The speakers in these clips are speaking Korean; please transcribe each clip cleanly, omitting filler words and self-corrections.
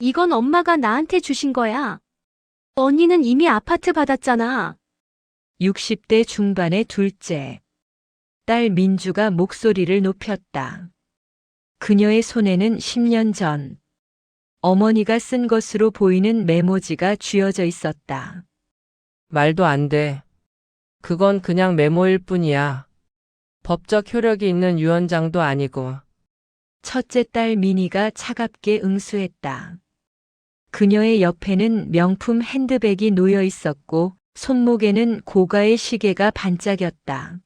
이건 엄마가 나한테 주신 거야. 언니는 이미 아파트 받았잖아. 60대 중반의 둘째. 딸 민주가 목소리를 높였다. 그녀의 손에는 10년 전 어머니가 쓴 것으로 보이는 메모지가 쥐어져 있었다. 말도 안 돼. 그건 그냥 메모일 뿐이야. 법적 효력이 있는 유언장도 아니고. 첫째 딸 미니가 차갑게 응수했다. 그녀의 옆에는 명품 핸드백이 놓여 있었고 손목에는 고가의 시계가 반짝였다.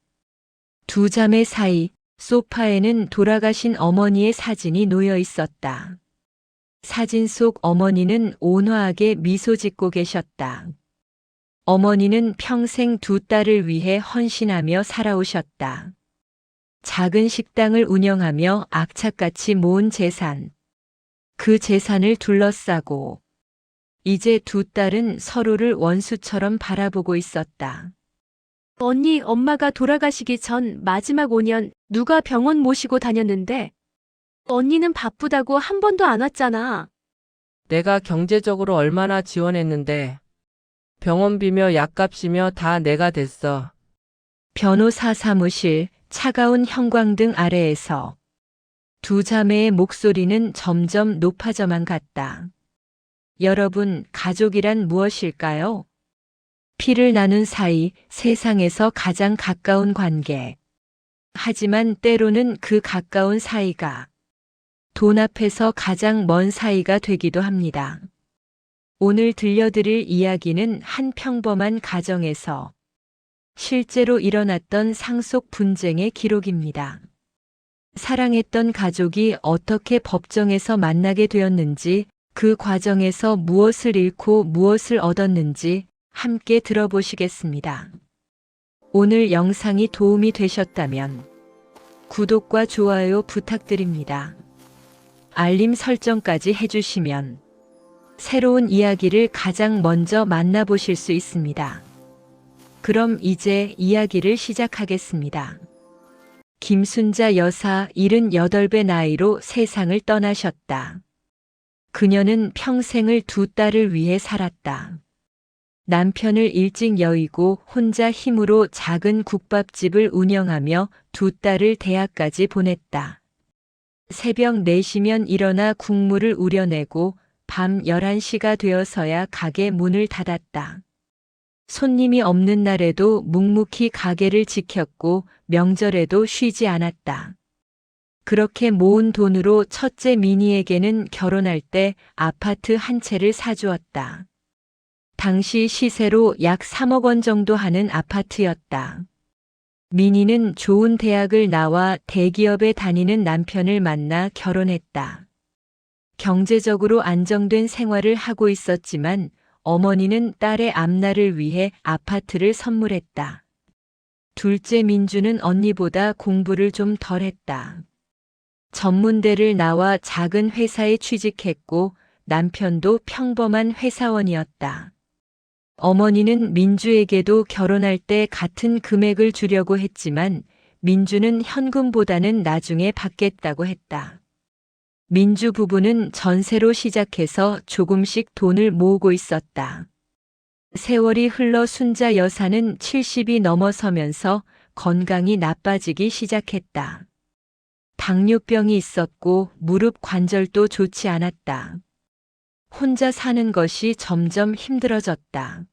두 자매 사이 소파에는 돌아가신 어머니의 사진이 놓여 있었다. 사진 속 어머니는 온화하게 미소 짓고 계셨다. 어머니는 평생 두 딸을 위해 헌신하며 살아오셨다. 작은 식당을 운영하며 악착같이 모은 재산. 그 재산을 둘러싸고 이제 두 딸은 서로를 원수처럼 바라보고 있었다. 언니, 엄마가 돌아가시기 전 마지막 5년 누가 병원 모시고 다녔는데 언니는 바쁘다고 한 번도 안 왔잖아. 내가 경제적으로 얼마나 지원했는데. 병원비며 약값이며 다 내가 댔어. 변호사 사무실 차가운 형광등 아래에서 두 자매의 목소리는 점점 높아져만 갔다. 여러분, 가족이란 무엇일까요? 피를 나눈 사이, 세상에서 가장 가까운 관계. 하지만 때로는 그 가까운 사이가 돈 앞에서 가장 먼 사이가 되기도 합니다. 오늘 들려드릴 이야기는 한 평범한 가정에서 실제로 일어났던 상속 분쟁의 기록입니다. 사랑했던 가족이 어떻게 법정에서 만나게 되었는지, 그 과정에서 무엇을 잃고 무엇을 얻었는지 함께 들어보시겠습니다. 오늘 영상이 도움이 되셨다면 구독과 좋아요 부탁드립니다. 알림 설정까지 해주시면 새로운 이야기를 가장 먼저 만나보실 수 있습니다. 그럼 이제 이야기를 시작하겠습니다. 김순자 여사 78배 나이로 세상을 떠나셨다. 그녀는 평생을 두 딸을 위해 살았다. 남편을 일찍 여의고 혼자 힘으로 작은 국밥집을 운영하며 두 딸을 대학까지 보냈다. 새벽 4시면 일어나 국물을 우려내고 밤 11시가 되어서야 가게 문을 닫았다. 손님이 없는 날에도 묵묵히 가게를 지켰고 명절에도 쉬지 않았다. 그렇게 모은 돈으로 첫째 미니에게는 결혼할 때 아파트 한 채를 사주었다. 당시 시세로 약 3억 원 정도 하는 아파트였다. 미니는 좋은 대학을 나와 대기업에 다니는 남편을 만나 결혼했다. 경제적으로 안정된 생활을 하고 있었지만 어머니는 딸의 앞날을 위해 아파트를 선물했다. 둘째 민주는 언니보다 공부를 좀 덜 했다. 전문대를 나와 작은 회사에 취직했고 남편도 평범한 회사원이었다. 어머니는 민주에게도 결혼할 때 같은 금액을 주려고 했지만 민주는 현금보다는 나중에 받겠다고 했다. 민주 부부는 전세로 시작해서 조금씩 돈을 모으고 있었다. 세월이 흘러 순자 여사는 70이 넘어서면서 건강이 나빠지기 시작했다. 당뇨병이 있었고 무릎 관절도 좋지 않았다. 혼자 사는 것이 점점 힘들어졌다.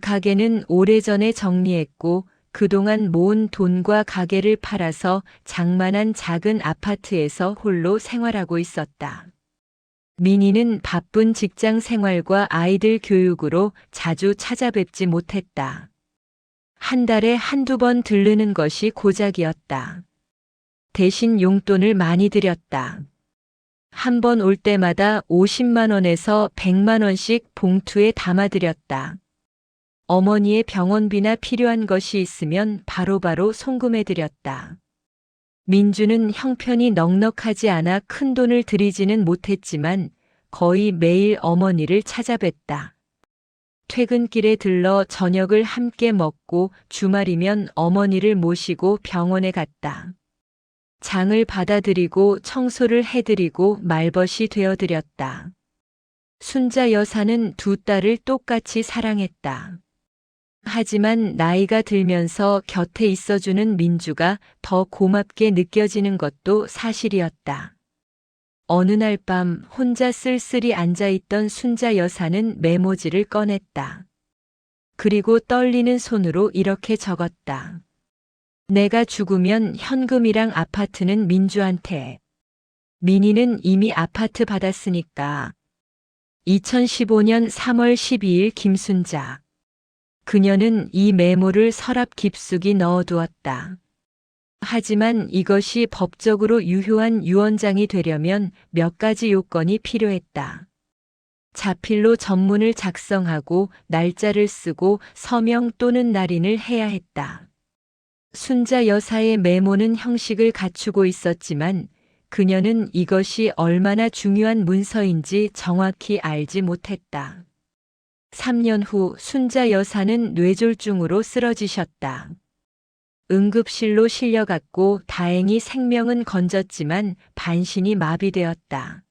가게는 오래전에 정리했고 그동안 모은 돈과 가게를 팔아서 장만한 작은 아파트에서 홀로 생활하고 있었다. 미니는 바쁜 직장 생활과 아이들 교육으로 자주 찾아뵙지 못했다. 한 달에 한두 번 들르는 것이 고작이었다. 대신 용돈을 많이 드렸다. 한 번 올 때마다 50만 원에서 100만 원씩 봉투에 담아드렸다. 어머니의 병원비나 필요한 것이 있으면 바로바로 송금해드렸다. 민주는 형편이 넉넉하지 않아 큰 돈을 들이지는 못했지만 거의 매일 어머니를 찾아뵀다. 퇴근길에 들러 저녁을 함께 먹고 주말이면 어머니를 모시고 병원에 갔다. 장을 받아들이고 청소를 해드리고 말벗이 되어드렸다. 순자 여사는 두 딸을 똑같이 사랑했다. 하지만 나이가 들면서 곁에 있어주는 민주가 더 고맙게 느껴지는 것도 사실이었다. 어느 날 밤 혼자 쓸쓸히 앉아있던 순자 여사는 메모지를 꺼냈다. 그리고 떨리는 손으로 이렇게 적었다. 내가 죽으면 현금이랑 아파트는 민주한테. 민희는 이미 아파트 받았으니까. 2015년 3월 12일 김순자. 그녀는 이 메모를 서랍 깊숙이 넣어두었다. 하지만 이것이 법적으로 유효한 유언장이 되려면 몇 가지 요건이 필요했다. 자필로 전문을 작성하고 날짜를 쓰고 서명 또는 날인을 해야 했다. 순자 여사의 메모는 형식을 갖추고 있었지만 그녀는 이것이 얼마나 중요한 문서인지 정확히 알지 못했다. 3년 후 순자 여사는 뇌졸중으로 쓰러지셨다. 응급실로 실려갔고 다행히 생명은 건졌지만 반신이 마비되었다.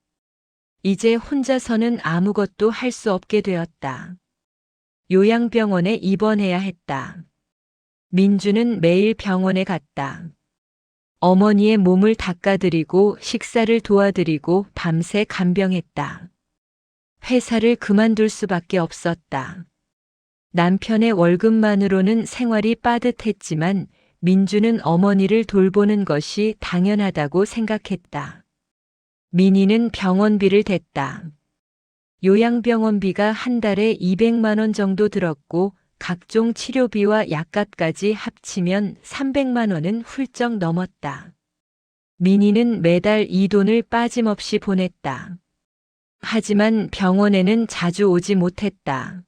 이제 혼자서는 아무것도 할 수 없게 되었다. 요양병원에 입원해야 했다. 민주는 매일 병원에 갔다. 어머니의 몸을 닦아드리고 식사를 도와드리고 밤새 간병했다. 회사를 그만둘 수밖에 없었다. 남편의 월급만으로는 생활이 빠듯했지만 민주는 어머니를 돌보는 것이 당연하다고 생각했다. 민희는 병원비를 댔다. 요양병원비가 한 달에 200만 원 정도 들었고 각종 치료비와 약값까지 합치면 300만 원은 훌쩍 넘었다. 민희는 매달 이 돈을 빠짐없이 보냈다. 하지만 병원에는 자주 오지 못했다.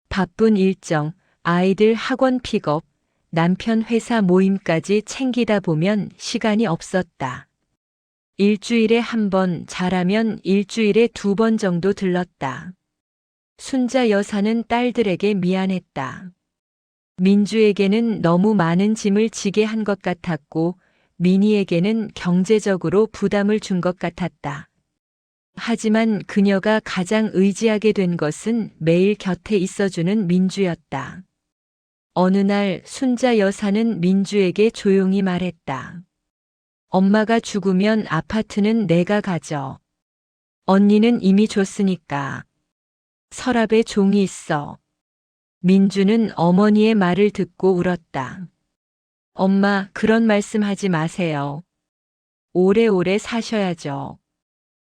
바쁜 일정, 아이들 학원 픽업, 남편 회사 모임까지 챙기다 보면 시간이 없었다. 일주일에 한 번, 잘하면 일주일에 2번 정도 들렀다. 순자 여사는 딸들에게 미안했다. 민주에게는 너무 많은 짐을 지게 한 것 같았고, 민희에게는 경제적으로 부담을 준 것 같았다. 하지만 그녀가 가장 의지하게 된 것은 매일 곁에 있어주는 민주였다. 어느 날 순자 여사는 민주에게 조용히 말했다. 엄마가 죽으면 아파트는 내가 가져. 언니는 이미 줬으니까. 서랍에 종이 있어. 민주는 어머니의 말을 듣고 울었다. 엄마, 그런 말씀 하지 마세요. 오래오래 사셔야죠.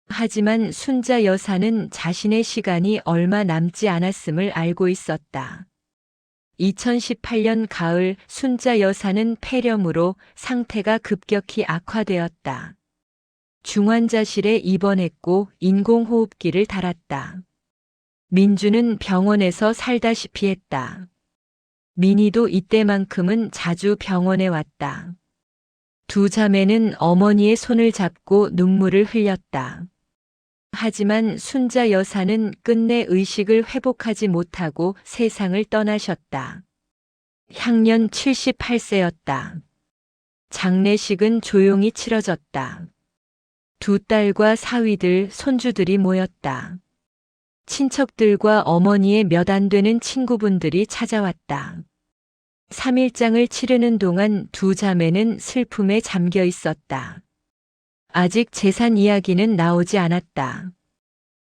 하지만 순자 여사는 자신의 시간이 얼마 남지 않았음을 알고 있었다. 2018년 가을 순자 여사는 폐렴으로 상태가 급격히 악화되었다. 중환자실에 입원했고 인공호흡기를 달았다. 민주는 병원에서 살다시피 했다. 민희도 이때만큼은 자주 병원에 왔다. 두 자매는 어머니의 손을 잡고 눈물을 흘렸다. 하지만 순자 여사는 끝내 의식을 회복하지 못하고 세상을 떠나셨다. 향년 78세였다. 장례식은 조용히 치러졌다. 두 딸과 사위들, 손주들이 모였다. 친척들과 어머니의 몇 안 되는 친구분들이 찾아왔다. 3일장을 치르는 동안 두 자매는 슬픔에 잠겨 있었다. 아직 재산 이야기는 나오지 않았다.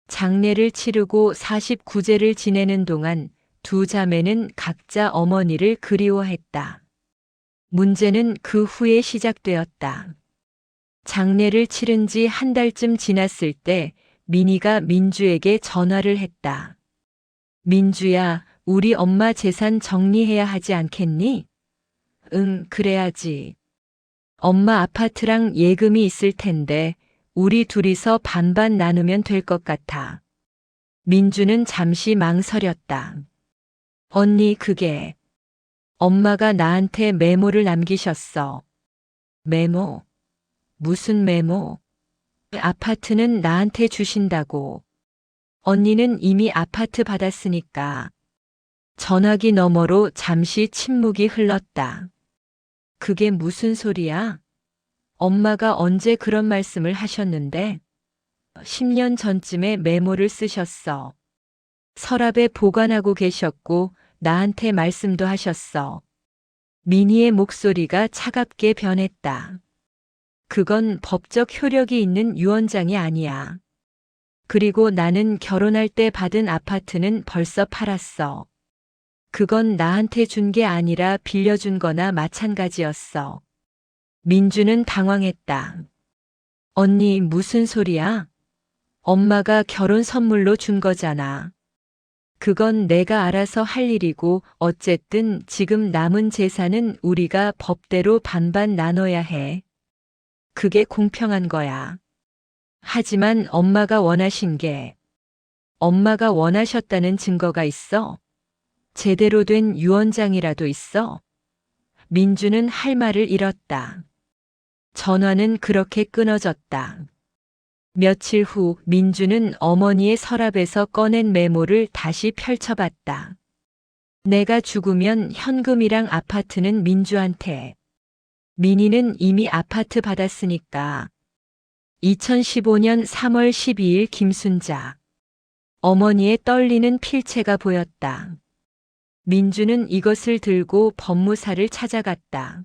장례를 치르고 49제를 지내는 동안 두 자매는 각자 어머니를 그리워했다. 문제는 그 후에 시작되었다. 장례를 치른 지 한 달쯤 지났을 때 민희가 민주에게 전화를 했다. 민주야, 우리 엄마 재산 정리해야 하지 않겠니? 응, 그래야지. 엄마 아파트랑 예금이 있을 텐데 우리 둘이서 반반 나누면 될 것 같아. 민주는 잠시 망설였다. 언니, 그게 엄마가 나한테 메모를 남기셨어. 메모? 무슨 메모? 아파트는 나한테 주신다고. 언니는 이미 아파트 받았으니까. 전화기 너머로 잠시 침묵이 흘렀다. 그게 무슨 소리야? 엄마가 언제 그런 말씀을 하셨는데? 10년 전쯤에 메모를 쓰셨어. 서랍에 보관하고 계셨고 나한테 말씀도 하셨어. 민희의 목소리가 차갑게 변했다. 그건 법적 효력이 있는 유언장이 아니야. 그리고 나는 결혼할 때 받은 아파트는 벌써 팔았어. 그건 나한테 준 게 아니라 빌려준 거나 마찬가지였어. 민주는 당황했다. 언니, 무슨 소리야? 엄마가 결혼 선물로 준 거잖아. 그건 내가 알아서 할 일이고 어쨌든 지금 남은 재산은 우리가 법대로 반반 나눠야 해. 그게 공평한 거야. 하지만 엄마가 원하셨다는 증거가 있어? 제대로 된 유언장이라도 있어? 민주는 할 말을 잃었다. 전화는 그렇게 끊어졌다. 며칠 후 민주는 어머니의 서랍에서 꺼낸 메모를 다시 펼쳐봤다. 내가 죽으면 현금이랑 아파트는 민주한테. 민희는 이미 아파트 받았으니까. 2015년 3월 12일 김순자. 어머니의 떨리는 필체가 보였다. 민주는 이것을 들고 법무사를 찾아갔다.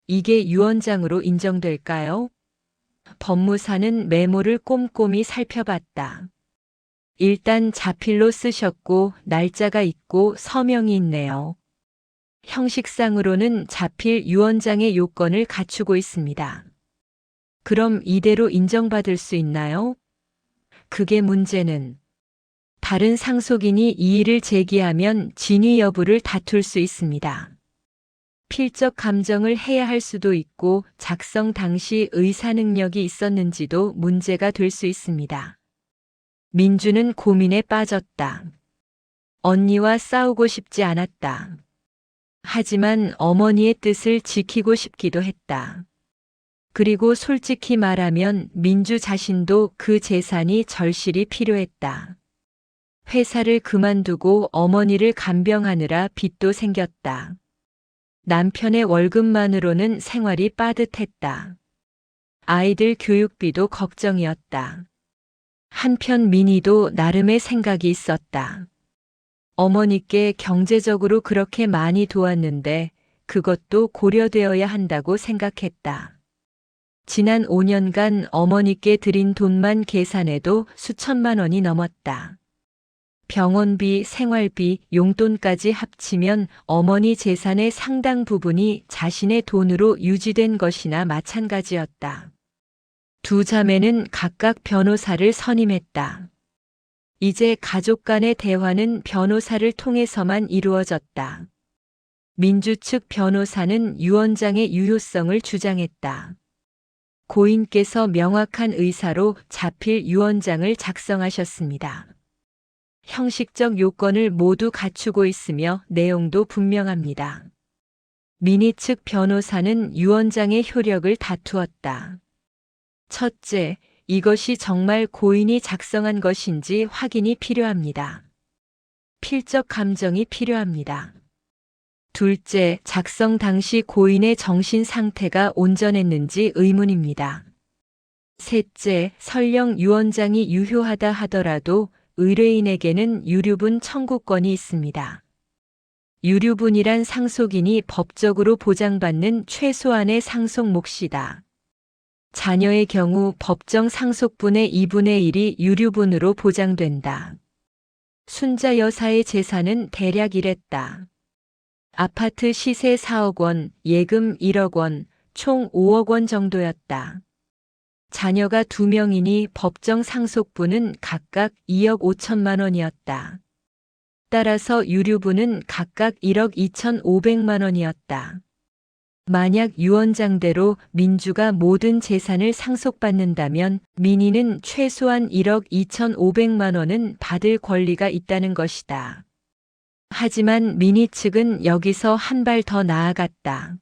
이게 유언장으로 인정될까요? 법무사는 메모를 꼼꼼히 살펴봤다. 일단 자필로 쓰셨고 날짜가 있고 서명이 있네요. 형식상으로는 자필 유언장의 요건을 갖추고 있습니다. 그럼 이대로 인정받을 수 있나요? 그게 문제는 다른 상속인이 이의를 제기하면 진위 여부를 다툴 수 있습니다. 필적 감정을 해야 할 수도 있고 작성 당시 의사 능력이 있었는지도 문제가 될 수 있습니다. 민주는 고민에 빠졌다. 언니와 싸우고 싶지 않았다. 하지만 어머니의 뜻을 지키고 싶기도 했다. 그리고 솔직히 말하면 민주 자신도 그 재산이 절실히 필요했다. 회사를 그만두고 어머니를 간병하느라 빚도 생겼다. 남편의 월급만으로는 생활이 빠듯했다. 아이들 교육비도 걱정이었다. 한편 민희도 나름의 생각이 있었다. 어머니께 경제적으로 그렇게 많이 도왔는데 그것도 고려되어야 한다고 생각했다. 지난 5년간 어머니께 드린 돈만 계산해도 수천만 원이 넘었다. 병원비, 생활비, 용돈까지 합치면 어머니 재산의 상당 부분이 자신의 돈으로 유지된 것이나 마찬가지였다. 두 자매는 각각 변호사를 선임했다. 이제 가족 간의 대화는 변호사를 통해서만 이루어졌다. 민주 측 변호사는 유언장의 유효성을 주장했다. 고인께서 명확한 의사로 자필 유언장을 작성하셨습니다. 형식적 요건을 모두 갖추고 있으며 내용도 분명합니다. 민희 측 변호사는 유언장의 효력을 다투었다. 첫째, 이것이 정말 고인이 작성한 것인지 확인이 필요합니다. 필적 감정이 필요합니다. 둘째, 작성 당시 고인의 정신 상태가 온전했는지 의문입니다. 셋째, 설령 유언장이 유효하다 하더라도 의뢰인에게는 유류분 청구권이 있습니다. 유류분이란 상속인이 법적으로 보장받는 최소한의 상속 몫이다. 자녀의 경우 법정 상속분의 2분의 1이 유류분으로 보장된다. 순자 여사의 재산은 대략 이랬다. 아파트 시세 4억 원, 예금 1억 원, 총 5억 원 정도였다. 자녀가 2명이니 법정 상속분은 각각 2억 5천만 원이었다. 따라서 유류분은 각각 1억 2,500만 원이었다. 만약 유언장대로 민주가 모든 재산을 상속받는다면 민희는 최소한 1억 2,500만 원은 받을 권리가 있다는 것이다. 하지만 민희 측은 여기서 한 발 더 나아갔다.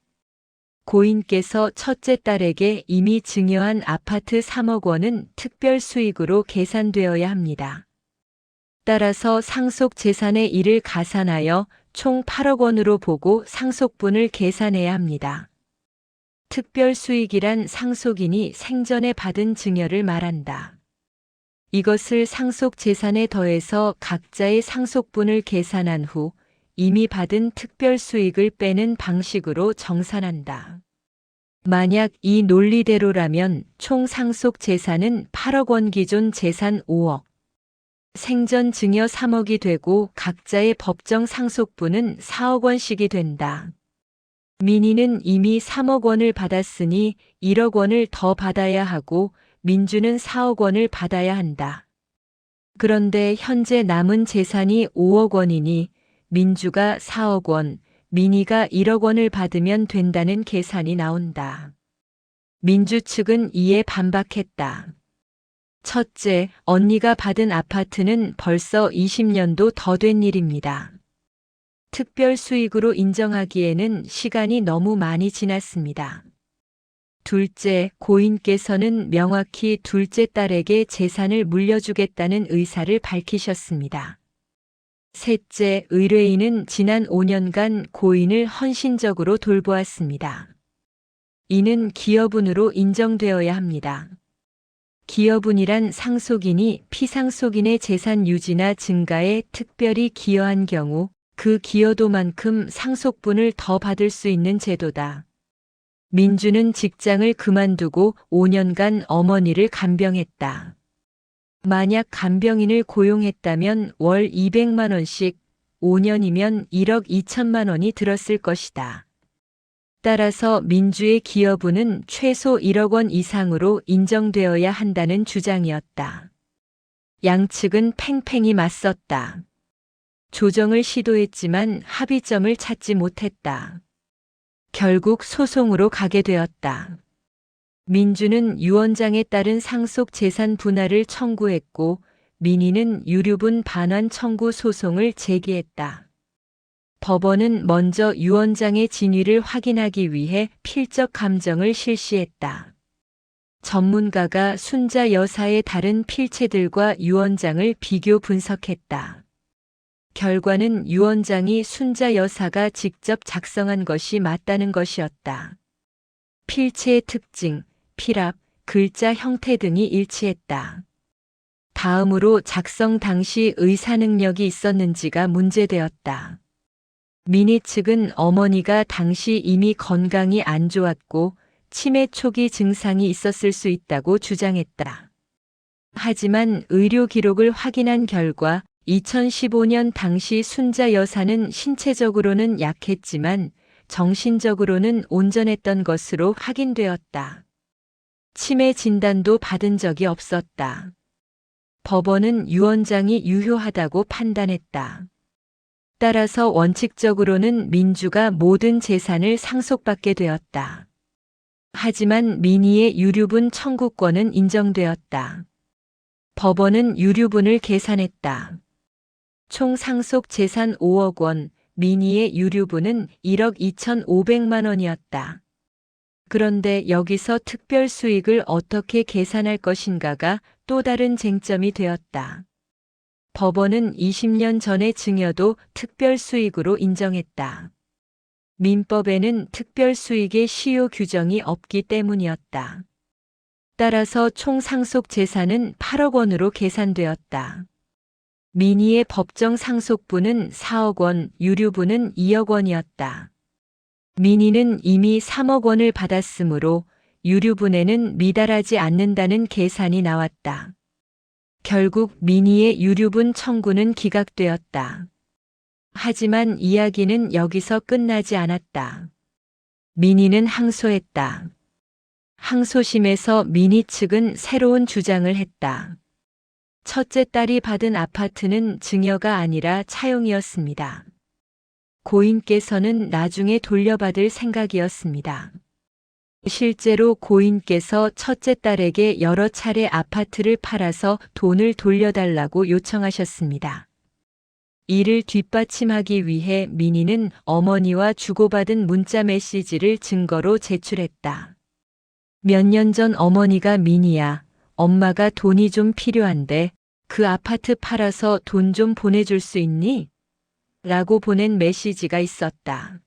고인께서 첫째 딸에게 이미 증여한 아파트 3억 원은 특별 수익으로 계산되어야 합니다. 따라서 상속 재산의 1을 가산하여 총 8억 원으로 보고 상속분을 계산해야 합니다. 특별 수익이란 상속인이 생전에 받은 증여를 말한다. 이것을 상속 재산에 더해서 각자의 상속분을 계산한 후 이미 받은 특별 수익을 빼는 방식으로 정산한다. 만약 이 논리대로라면 총 상속 재산은 8억 원, 기존 재산 5억, 생전 증여 3억이 되고 각자의 법정 상속분은 4억 원씩이 된다. 민희는 이미 3억 원을 받았으니 1억 원을 더 받아야 하고 민주는 4억 원을 받아야 한다. 그런데 현재 남은 재산이 5억 원이니 민주가 4억 원, 민희가 1억 원을 받으면 된다는 계산이 나온다. 민주 측은 이에 반박했다. 첫째, 언니가 받은 아파트는 벌써 20년도 더 된 일입니다. 특별 수익으로 인정하기에는 시간이 너무 많이 지났습니다. 둘째, 고인께서는 명확히 둘째 딸에게 재산을 물려주겠다는 의사를 밝히셨습니다. 셋째, 의뢰인은 지난 5년간 고인을 헌신적으로 돌보았습니다. 이는 기여분으로 인정되어야 합니다. 기여분이란 상속인이 피상속인의 재산 유지나 증가에 특별히 기여한 경우 그 기여도만큼 상속분을 더 받을 수 있는 제도다. 민주는 직장을 그만두고 5년간 어머니를 간병했다. 만약 간병인을 고용했다면 월 200만 원씩 5년이면 1억 2천만 원이 들었을 것이다. 따라서 민주의 기여분은 최소 1억 원 이상으로 인정되어야 한다는 주장이었다. 양측은 팽팽히 맞섰다. 조정을 시도했지만 합의점을 찾지 못했다. 결국 소송으로 가게 되었다. 민주는 유언장에 따른 상속 재산 분할을 청구했고 민희는 유류분 반환 청구 소송을 제기했다. 법원은 먼저 유언장의 진위를 확인하기 위해 필적 감정을 실시했다. 전문가가 순자 여사의 다른 필체들과 유언장을 비교 분석했다. 결과는 유언장이 순자 여사가 직접 작성한 것이 맞다는 것이었다. 필체의 특징, 필압, 글자 형태 등이 일치했다. 다음으로 작성 당시 의사 능력이 있었는지가 문제되었다. 민희 측은 어머니가 당시 이미 건강이 안 좋았고 치매 초기 증상이 있었을 수 있다고 주장했다. 하지만 의료 기록을 확인한 결과 2015년 당시 순자 여사는 신체적으로는 약했지만 정신적으로는 온전했던 것으로 확인되었다. 치매 진단도 받은 적이 없었다. 법원은 유언장이 유효하다고 판단했다. 따라서 원칙적으로는 민주가 모든 재산을 상속받게 되었다. 하지만 민희의 유류분 청구권은 인정되었다. 법원은 유류분을 계산했다. 총 상속 재산 5억 원, 민희의 유류분은 1억 2,500만 원이었다. 그런데 여기서 특별 수익을 어떻게 계산할 것인가가 또 다른 쟁점이 되었다. 법원은 20년 전의 증여도 특별 수익으로 인정했다. 민법에는 특별 수익의 시효 규정이 없기 때문이었다. 따라서 총 상속 재산은 8억 원으로 계산되었다. 민희의 법정 상속분은 4억 원, 유류분은 2억 원이었다. 민희는 이미 3억 원을 받았으므로 유류분에는 미달하지 않는다는 계산이 나왔다. 결국 민희의 유류분 청구는 기각되었다. 하지만 이야기는 여기서 끝나지 않았다. 민희는 항소했다. 항소심에서 민희 측은 새로운 주장을 했다. 첫째 딸이 받은 아파트는 증여가 아니라 차용이었습니다. 고인께서는 나중에 돌려받을 생각이었습니다. 실제로 고인께서 첫째 딸에게 여러 차례 아파트를 팔아서 돈을 돌려달라고 요청하셨습니다. 이를 뒷받침하기 위해 민희는 어머니와 주고받은 문자 메시지를 증거로 제출했다. 몇 년 전 어머니가 민희야, 엄마가 돈이 좀 필요한데 그 아파트 팔아서 돈 좀 보내줄 수 있니? 라고 보낸 메시지가 있었다.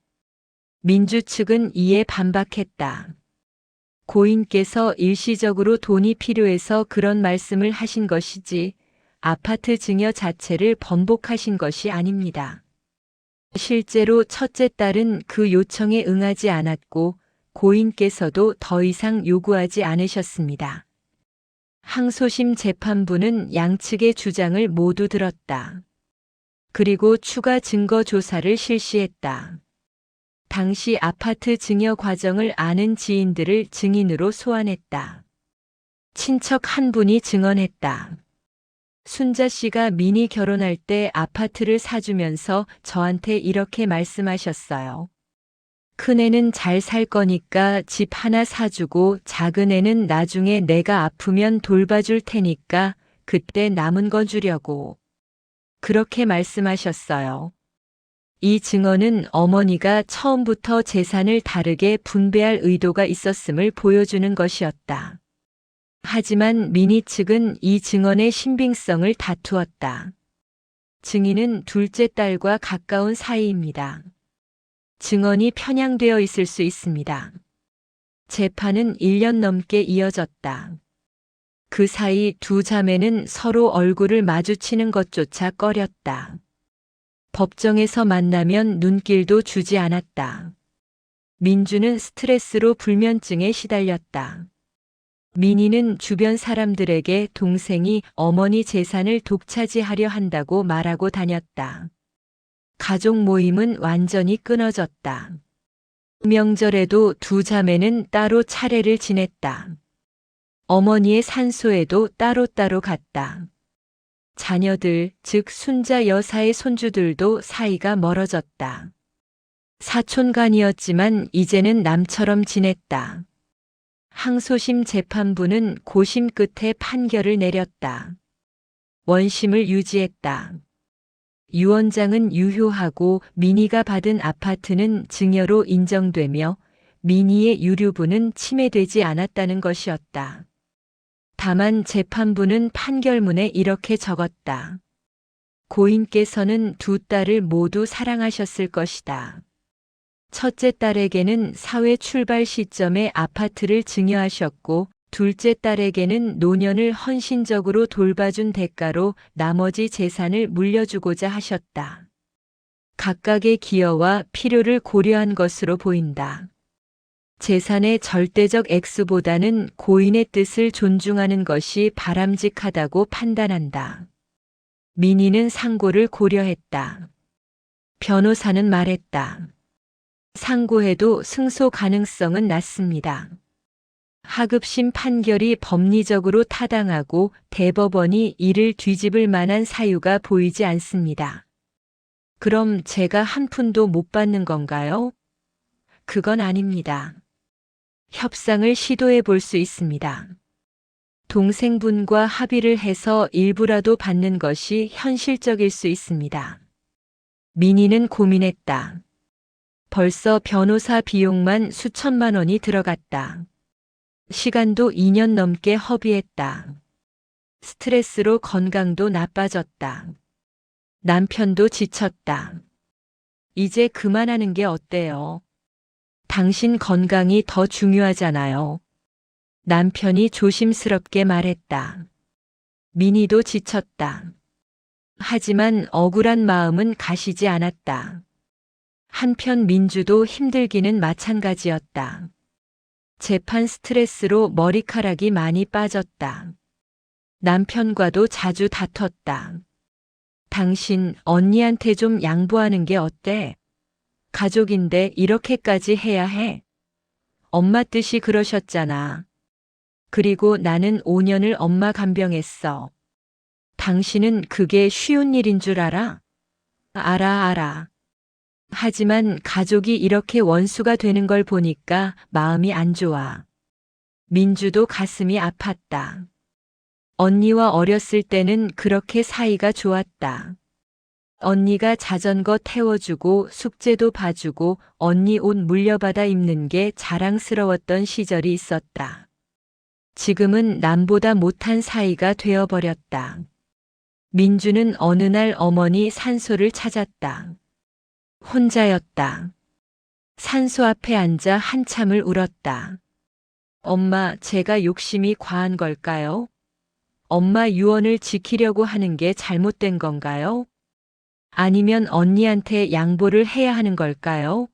민주 측은 이에 반박했다. 고인께서 일시적으로 돈이 필요해서 그런 말씀을 하신 것이지 아파트 증여 자체를 번복하신 것이 아닙니다. 실제로 첫째 딸은 그 요청에 응하지 않았고 고인께서도 더 이상 요구하지 않으셨습니다. 항소심 재판부는 양측의 주장을 모두 들었다. 그리고 추가 증거 조사를 실시했다. 당시 아파트 증여 과정을 아는 지인들을 증인으로 소환했다. 친척 한 분이 증언했다. 순자 씨가 민희 결혼할 때 아파트를 사주면서 저한테 이렇게 말씀하셨어요. 큰애는 잘 살 거니까 집 하나 사주고 작은애는 나중에 내가 아프면 돌봐줄 테니까 그때 남은 거 주려고. 그렇게 말씀하셨어요. 이 증언은 어머니가 처음부터 재산을 다르게 분배할 의도가 있었음을 보여주는 것이었다. 하지만 민희 측은 이 증언의 신빙성을 다투었다. 증인은 둘째 딸과 가까운 사이입니다. 증언이 편향되어 있을 수 있습니다. 재판은 1년 넘게 이어졌다. 그 사이 두 자매는 서로 얼굴을 마주치는 것조차 꺼렸다. 법정에서 만나면 눈길도 주지 않았다. 민주는 스트레스로 불면증에 시달렸다. 민희는 주변 사람들에게 동생이 어머니 재산을 독차지하려 한다고 말하고 다녔다. 가족 모임은 완전히 끊어졌다. 명절에도 두 자매는 따로 차례를 지냈다. 어머니의 산소에도 따로따로 갔다. 자녀들, 즉 순자 여사의 손주들도 사이가 멀어졌다. 사촌간이었지만 이제는 남처럼 지냈다. 항소심 재판부는 고심 끝에 판결을 내렸다. 원심을 유지했다. 유언장은 유효하고 민희가 받은 아파트는 증여로 인정되며 민희의 유류분은 침해되지 않았다는 것이었다. 다만 재판부는 판결문에 이렇게 적었다. 고인께서는 두 딸을 모두 사랑하셨을 것이다. 첫째 딸에게는 사회 출발 시점에 아파트를 증여하셨고 둘째 딸에게는 노년을 헌신적으로 돌봐준 대가로 나머지 재산을 물려주고자 하셨다. 각각의 기여와 필요를 고려한 것으로 보인다. 재산의 절대적 액수보다는 고인의 뜻을 존중하는 것이 바람직하다고 판단한다. 민희는 상고를 고려했다. 변호사는 말했다. 상고해도 승소 가능성은 낮습니다. 하급심 판결이 법리적으로 타당하고 대법원이 이를 뒤집을 만한 사유가 보이지 않습니다. 그럼 제가 한 푼도 못 받는 건가요? 그건 아닙니다. 협상을 시도해 볼 수 있습니다. 동생분과 합의를 해서 일부라도 받는 것이 현실적일 수 있습니다. 민희는 고민했다. 벌써 변호사 비용만 수천만 원이 들어갔다. 시간도 2년 넘게 허비했다. 스트레스로 건강도 나빠졌다. 남편도 지쳤다. 이제 그만하는 게 어때요? 당신 건강이 더 중요하잖아요. 남편이 조심스럽게 말했다. 민희도 지쳤다. 하지만 억울한 마음은 가시지 않았다. 한편 민주도 힘들기는 마찬가지였다. 재판 스트레스로 머리카락이 많이 빠졌다. 남편과도 자주 다퉜다. 당신 언니한테 좀 양보하는 게 어때? 가족인데 이렇게까지 해야 해? 엄마 뜻이 그러셨잖아. 그리고 나는 5년을 엄마 간병했어. 당신은 그게 쉬운 일인 줄 알아? 알아. 하지만 가족이 이렇게 원수가 되는 걸 보니까 마음이 안 좋아. 민주도 가슴이 아팠다. 언니와 어렸을 때는 그렇게 사이가 좋았다. 언니가 자전거 태워주고 숙제도 봐주고 언니 옷 물려받아 입는 게 자랑스러웠던 시절이 있었다. 지금은 남보다 못한 사이가 되어버렸다. 민주는 어느 날 어머니 산소를 찾았다. 혼자였다. 산소 앞에 앉아 한참을 울었다. 엄마, 제가 욕심이 과한 걸까요? 엄마 유언을 지키려고 하는 게 잘못된 건가요? 아니면 언니한테 양보를 해야 하는 걸까요?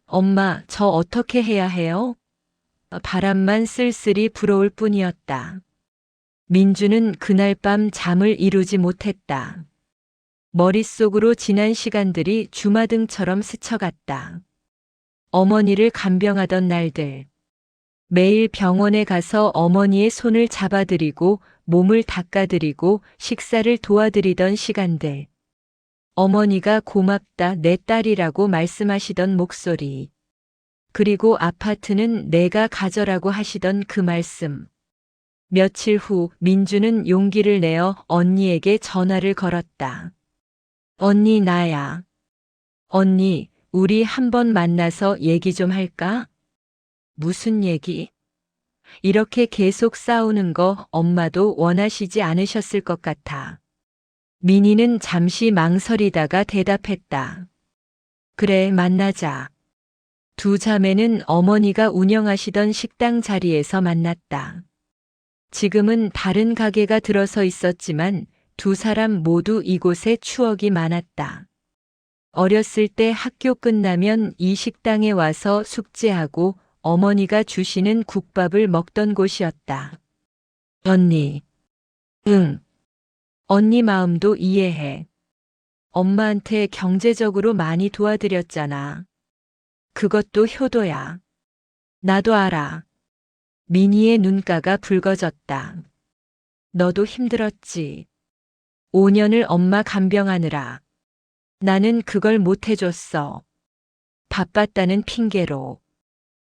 엄마, 저 어떻게 해야 해요? 바람만 쓸쓸히 불어올 뿐이었다. 민주는 그날 밤 잠을 이루지 못했다. 머릿속으로 지난 시간들이 주마등처럼 스쳐갔다. 어머니를 간병하던 날들. 매일 병원에 가서 어머니의 손을 잡아드리고 몸을 닦아드리고 식사를 도와드리던 시간들. 어머니가 고맙다 내 딸이라고 말씀하시던 목소리. 그리고 아파트는 내가 가져라고 하시던 그 말씀. 며칠 후 민주는 용기를 내어 언니에게 전화를 걸었다. 언니 나야. 언니, 우리 한번 만나서 얘기 좀 할까? 무슨 얘기? 이렇게 계속 싸우는 거 엄마도 원하시지 않으셨을 것 같아. 민희는 잠시 망설이다가 대답했다. 그래, 만나자. 두 자매는 어머니가 운영하시던 식당 자리에서 만났다. 지금은 다른 가게가 들어서 있었지만 두 사람 모두 이곳에 추억이 많았다. 어렸을 때 학교 끝나면 이 식당에 와서 숙제하고 어머니가 주시는 국밥을 먹던 곳이었다. 언니. 응. 언니 마음도 이해해. 엄마한테 경제적으로 많이 도와드렸잖아. 그것도 효도야. 나도 알아. 민희의 눈가가 붉어졌다. 너도 힘들었지. 5년을 엄마 간병하느라. 나는 그걸 못 해줬어. 바빴다는 핑계로.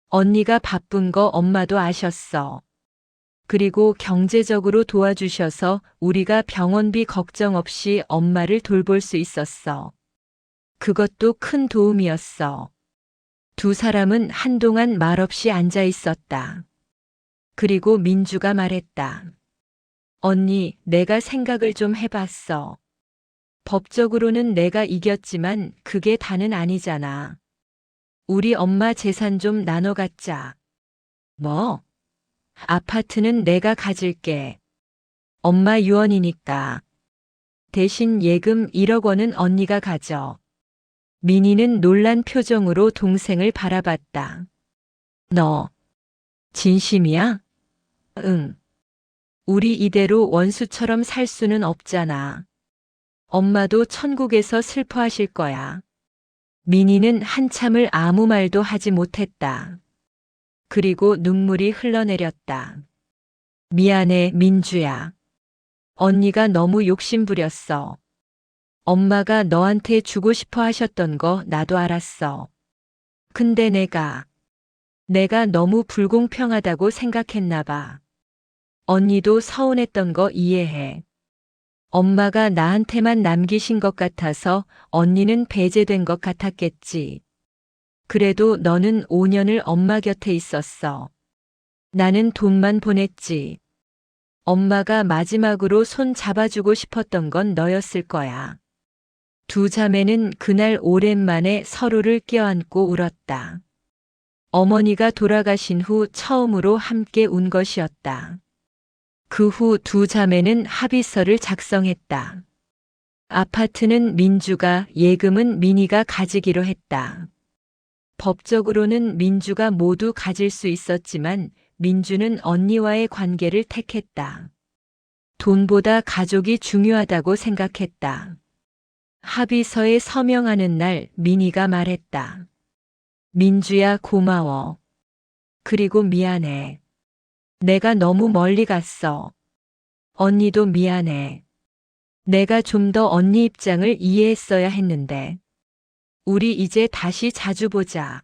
언니가 바쁜 거 엄마도 아셨어. 그리고 경제적으로 도와주셔서 우리가 병원비 걱정 없이 엄마를 돌볼 수 있었어. 그것도 큰 도움이었어. 두 사람은 한동안 말없이 앉아 있었다. 그리고 민주가 말했다. 언니, 내가 생각을 좀 해봤어. 법적으로는 내가 이겼지만 그게 다는 아니잖아. 우리 엄마 재산 좀 나눠 갖자. 뭐? 아파트는 내가 가질게. 엄마 유언이니까. 대신 예금 1억 원은 언니가 가져. 민희는 놀란 표정으로 동생을 바라봤다. 너, 진심이야? 응. 우리 이대로 원수처럼 살 수는 없잖아. 엄마도 천국에서 슬퍼하실 거야. 민희는 한참을 아무 말도 하지 못했다. 그리고 눈물이 흘러내렸다. 미안해, 민주야. 언니가 너무 욕심부렸어. 엄마가 너한테 주고 싶어 하셨던 거 나도 알았어. 근데 내가 너무 불공평하다고 생각했나 봐. 언니도 서운했던 거 이해해. 엄마가 나한테만 남기신 것 같아서 언니는 배제된 것 같았겠지. 그래도 너는 5년을 엄마 곁에 있었어. 나는 돈만 보냈지. 엄마가 마지막으로 손 잡아주고 싶었던 건 너였을 거야. 두 자매는 그날 오랜만에 서로를 껴안고 울었다. 어머니가 돌아가신 후 처음으로 함께 운 것이었다. 그 후 두 자매는 합의서를 작성했다. 아파트는 민주가, 예금은 민희가 가지기로 했다. 법적으로는 민주가 모두 가질 수 있었지만 민주는 언니와의 관계를 택했다. 돈보다 가족이 중요하다고 생각했다. 합의서에 서명하는 날 민희가 말했다. 민주야, 고마워. 그리고 미안해. 내가 너무 멀리 갔어. 언니도 미안해. 내가 좀 더 언니 입장을 이해했어야 했는데. 우리 이제 다시 자주 보자.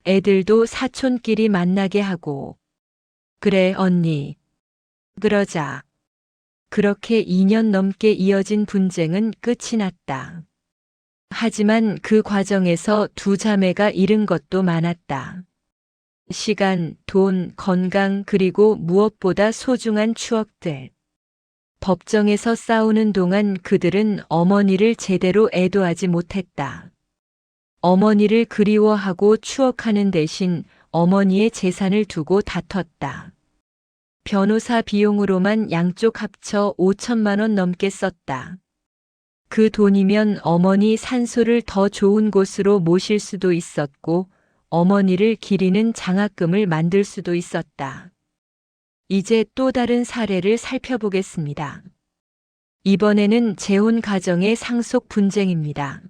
애들도 사촌끼리 만나게 하고. 그래, 언니. 그러자. 그렇게 2년 넘게 이어진 분쟁은 끝이 났다. 하지만 그 과정에서 두 자매가 잃은 것도 많았다. 시간, 돈, 건강, 그리고 무엇보다 소중한 추억들. 법정에서 싸우는 동안 그들은 어머니를 제대로 애도하지 못했다. 어머니를 그리워하고 추억하는 대신 어머니의 재산을 두고 다퉜다. 변호사 비용으로만 양쪽 합쳐 5천만 원 넘게 썼다. 그 돈이면 어머니 산소를 더 좋은 곳으로 모실 수도 있었고 어머니를 기리는 장학금을 만들 수도 있었다. 이제 또 다른 사례를 살펴보겠습니다. 이번에는 재혼 가정의 상속 분쟁입니다.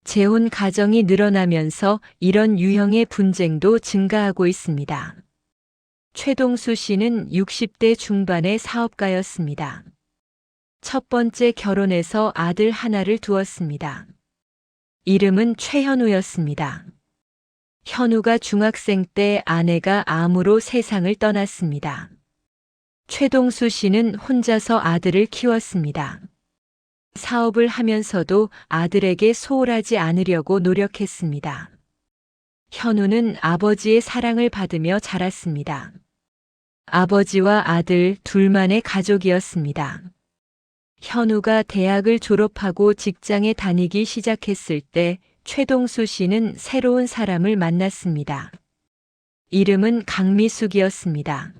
재혼 가정이 늘어나면서 이런 유형의 분쟁도 증가하고 있습니다. 최동수 씨는 60대 중반의 사업가였습니다. 첫 번째 결혼해서 아들 하나를 두었습니다. 이름은 최현우였습니다. 현우가 중학생 때 아내가 암으로 세상을 떠났습니다. 최동수 씨는 혼자서 아들을 키웠습니다. 사업을 하면서도 아들에게 소홀하지 않으려고 노력했습니다. 현우는 아버지의 사랑을 받으며 자랐습니다. 아버지와 아들 둘만의 가족이었습니다. 현우가 대학을 졸업하고 직장에 다니기 시작했을 때 최동수 씨는 새로운 사람을 만났습니다. 이름은 강미숙이었습니다.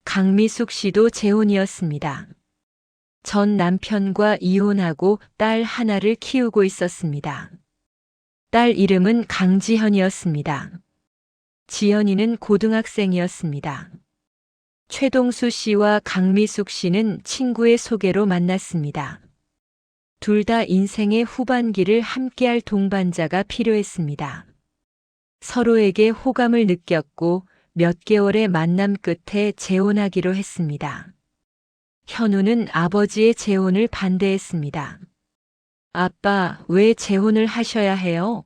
강미숙 씨도 재혼이었습니다. 전 남편과 이혼하고 딸 하나를 키우고 있었습니다. 딸 이름은 강지현이었습니다. 지현이는 고등학생이었습니다. 최동수 씨와 강미숙 씨는 친구의 소개로 만났습니다. 둘 다 인생의 후반기를 함께할 동반자가 필요했습니다. 서로에게 호감을 느꼈고 몇 개월의 만남 끝에 재혼하기로 했습니다. 현우는 아버지의 재혼을 반대했습니다. 아빠, 왜 재혼을 하셔야 해요?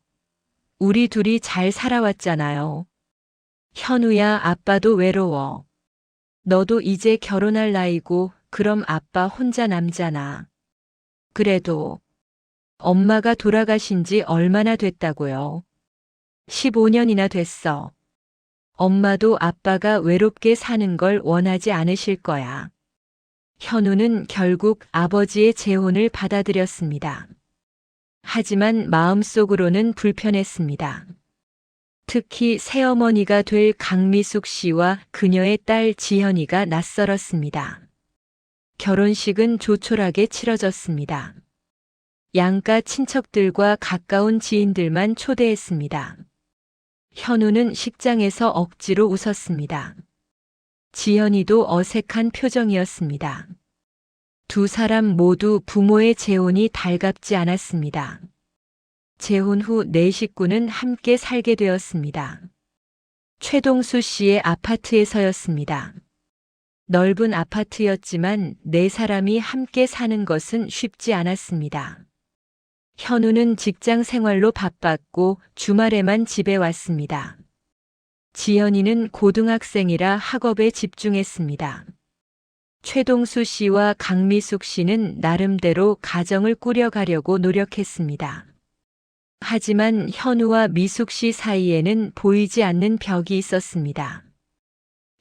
우리 둘이 잘 살아왔잖아요. 현우야, 아빠도 외로워. 너도 이제 결혼할 나이고 그럼 아빠 혼자 남잖아. 그래도 엄마가 돌아가신 지 얼마나 됐다고요? 15년이나 됐어. 엄마도 아빠가 외롭게 사는 걸 원하지 않으실 거야. 현우는 결국 아버지의 재혼을 받아들였습니다. 하지만 마음속으로는 불편했습니다. 특히 새어머니가 될 강미숙 씨와 그녀의 딸 지현이가 낯설었습니다. 결혼식은 조촐하게 치러졌습니다. 양가 친척들과 가까운 지인들만 초대했습니다. 현우는 식장에서 억지로 웃었습니다. 지현이도 어색한 표정이었습니다. 두 사람 모두 부모의 재혼이 달갑지 않았습니다. 재혼 후 네 식구는 함께 살게 되었습니다. 최동수 씨의 아파트에서였습니다. 넓은 아파트였지만 네 사람이 함께 사는 것은 쉽지 않았습니다. 현우는 직장 생활로 바빴고 주말에만 집에 왔습니다. 지연이는 고등학생이라 학업에 집중했습니다. 최동수 씨와 강미숙 씨는 나름대로 가정을 꾸려가려고 노력했습니다. 하지만 현우와 미숙 씨 사이에는 보이지 않는 벽이 있었습니다.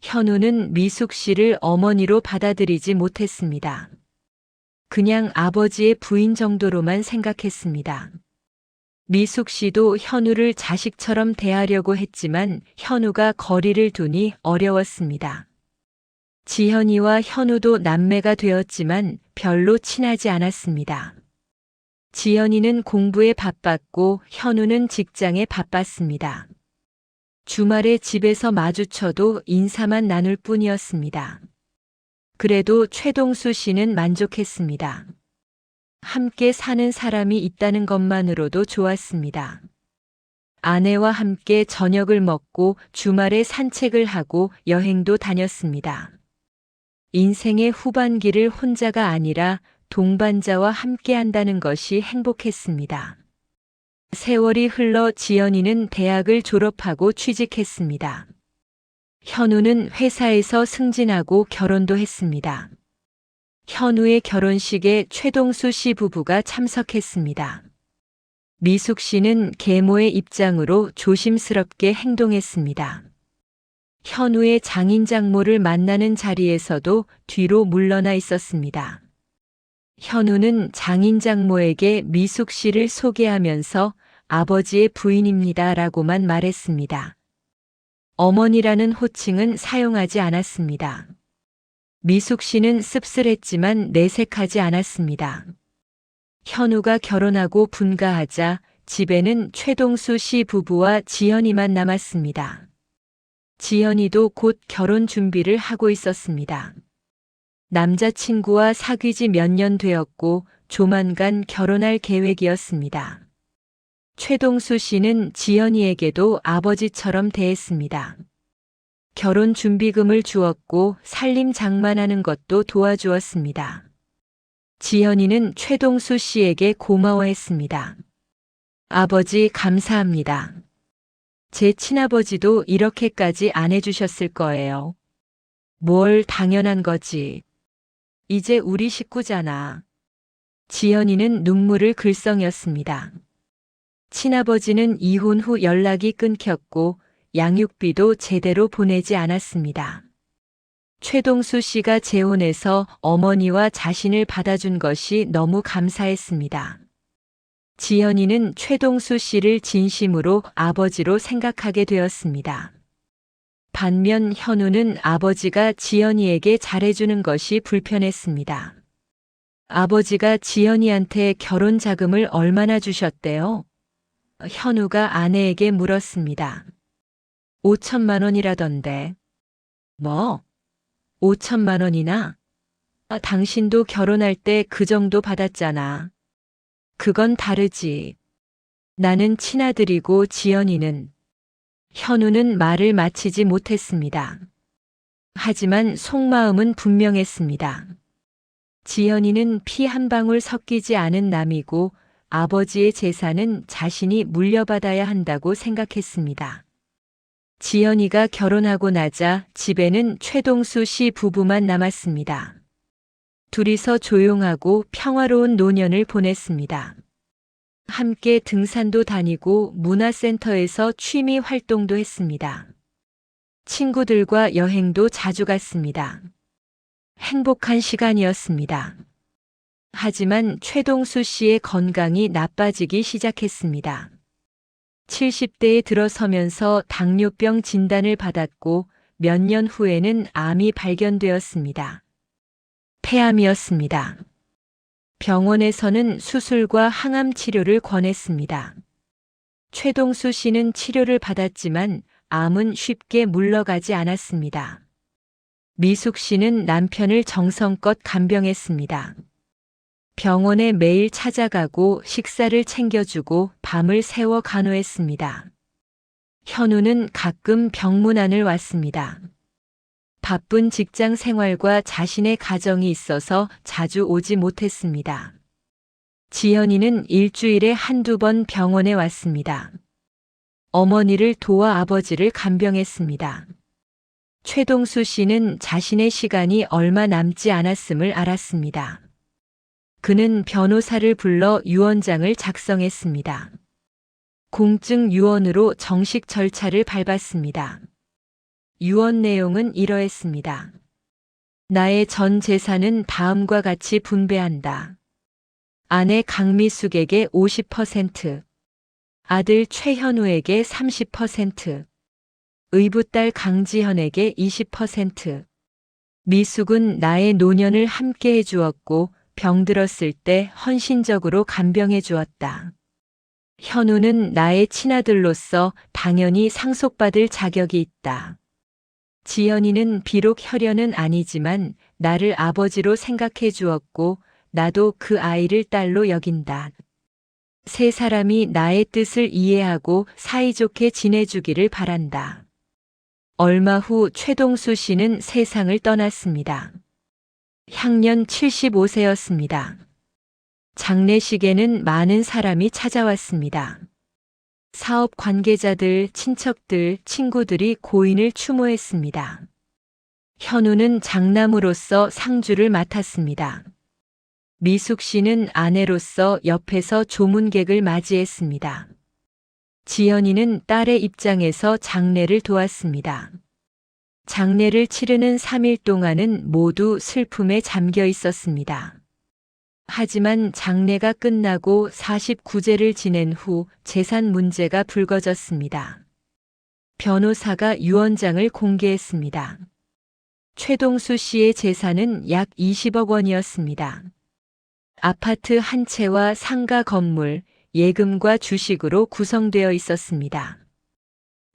현우는 미숙 씨를 어머니로 받아들이지 못했습니다. 그냥 아버지의 부인 정도로만 생각했습니다. 미숙 씨도 현우를 자식처럼 대하려고 했지만 현우가 거리를 두니 어려웠습니다. 지현이와 현우도 남매가 되었지만 별로 친하지 않았습니다. 지연이는 공부에 바빴고 현우는 직장에 바빴습니다. 주말에 집에서 마주쳐도 인사만 나눌 뿐이었습니다. 그래도 최동수 씨는 만족했습니다. 함께 사는 사람이 있다는 것만으로도 좋았습니다. 아내와 함께 저녁을 먹고 주말에 산책을 하고 여행도 다녔습니다. 인생의 후반기를 혼자가 아니라 동반자와 함께 한다는 것이 행복했습니다. 세월이 흘러 지연이는 대학을 졸업하고 취직했습니다. 현우는 회사에서 승진하고 결혼도 했습니다. 현우의 결혼식에 최동수 씨 부부가 참석했습니다. 미숙 씨는 계모의 입장으로 조심스럽게 행동했습니다. 현우의 장인 장모를 만나는 자리에서도 뒤로 물러나 있었습니다. 현우는 장인 장모에게 미숙 씨를 소개하면서 아버지의 부인입니다 라고만 말했습니다. 어머니라는 호칭은 사용하지 않았습니다. 미숙 씨는 씁쓸했지만 내색하지 않았습니다. 현우가 결혼하고 분가하자 집에는 최동수 씨 부부와 지연이만 남았습니다. 지연이도 곧 결혼 준비를 하고 있었습니다. 남자친구와 사귀 지 몇 년 되었고 조만간 결혼할 계획이었습니다. 최동수 씨는 지연이에게도 아버지처럼 대했습니다. 결혼 준비금을 주었고 살림 장만하는 것도 도와주었습니다. 지연이는 최동수 씨에게 고마워했습니다. 아버지 감사합니다. 제 친아버지도 이렇게까지 안 해주셨을 거예요. 뭘 당연한 거지. 이제 우리 식구잖아. 지연이는 눈물을 글썽였습니다. 친아버지는 이혼 후 연락이 끊겼고 양육비도 제대로 보내지 않았습니다. 최동수 씨가 재혼해서 어머니와 자신을 받아준 것이 너무 감사했습니다. 지연이는 최동수 씨를 진심으로 아버지로 생각하게 되었습니다. 반면 현우는 아버지가 지연이에게 잘해주는 것이 불편했습니다. 아버지가 지연이한테 결혼 자금을 얼마나 주셨대요? 현우가 아내에게 물었습니다. 5천만 원이라던데. 뭐? 5천만 원이나? 당신도 결혼할 때 그 정도 받았잖아. 그건 다르지. 나는 친아들이고 지연이는. 현우는 말을 마치지 못했습니다. 하지만 속마음은 분명했습니다. 지연이는 피 한 방울 섞이지 않은 남이고 아버지의 재산은 자신이 물려받아야 한다고 생각했습니다. 지연이가 결혼하고 나자 집에는 최동수 씨 부부만 남았습니다. 둘이서 조용하고 평화로운 노년을 보냈습니다. 함께 등산도 다니고 문화센터에서 취미 활동도 했습니다. 친구들과 여행도 자주 갔습니다. 행복한 시간이었습니다. 하지만 최동수 씨의 건강이 나빠지기 시작했습니다. 70대에 들어서면서 당뇨병 진단을 받았고 몇 년 후에는 암이 발견되었습니다. 폐암이었습니다. 병원에서는 수술과 항암 치료를 권했습니다. 최동수 씨는 치료를 받았지만 암은 쉽게 물러가지 않았습니다. 미숙 씨는 남편을 정성껏 간병했습니다. 병원에 매일 찾아가고 식사를 챙겨주고 밤을 새워 간호했습니다. 현우는 가끔 병문안을 왔습니다. 바쁜 직장 생활과 자신의 가정이 있어서 자주 오지 못했습니다. 지연이는 일주일에 한두 번 병원에 왔습니다. 어머니를 도와 아버지를 간병했습니다. 최동수 씨는 자신의 시간이 얼마 남지 않았음을 알았습니다. 그는 변호사를 불러 유언장을 작성했습니다. 공증 유언으로 정식 절차를 밟았습니다. 유언 내용은 이러했습니다. 나의 전 재산은 다음과 같이 분배한다. 아내 강미숙에게 50%, 아들 최현우에게 30%, 의붓딸 강지현에게 20%. 미숙은 나의 노년을 함께 해주었고 병들었을 때 헌신적으로 간병해 주었다. 현우는 나의 친아들로서 당연히 상속받을 자격이 있다. 지연이는 비록 혈연은 아니지만 나를 아버지로 생각해 주었고 나도 그 아이를 딸로 여긴다. 세 사람이 나의 뜻을 이해하고 사이좋게 지내주기를 바란다. 얼마 후 최동수 씨는 세상을 떠났습니다. 향년 75세였습니다. 장례식에는 많은 사람이 찾아왔습니다. 사업 관계자들, 친척들, 친구들이 고인을 추모했습니다. 현우는 장남으로서 상주를 맡았습니다. 미숙 씨는 아내로서 옆에서 조문객을 맞이했습니다. 지연이는 딸의 입장에서 장례를 도왔습니다. 장례를 치르는 3일 동안은 모두 슬픔에 잠겨 있었습니다. 하지만 장례가 끝나고 49제를 지낸 후 재산 문제가 불거졌습니다. 변호사가 유언장을 공개했습니다. 최동수 씨의 재산은 약 20억 원이었습니다. 아파트 한 채와 상가 건물, 예금과 주식으로 구성되어 있었습니다.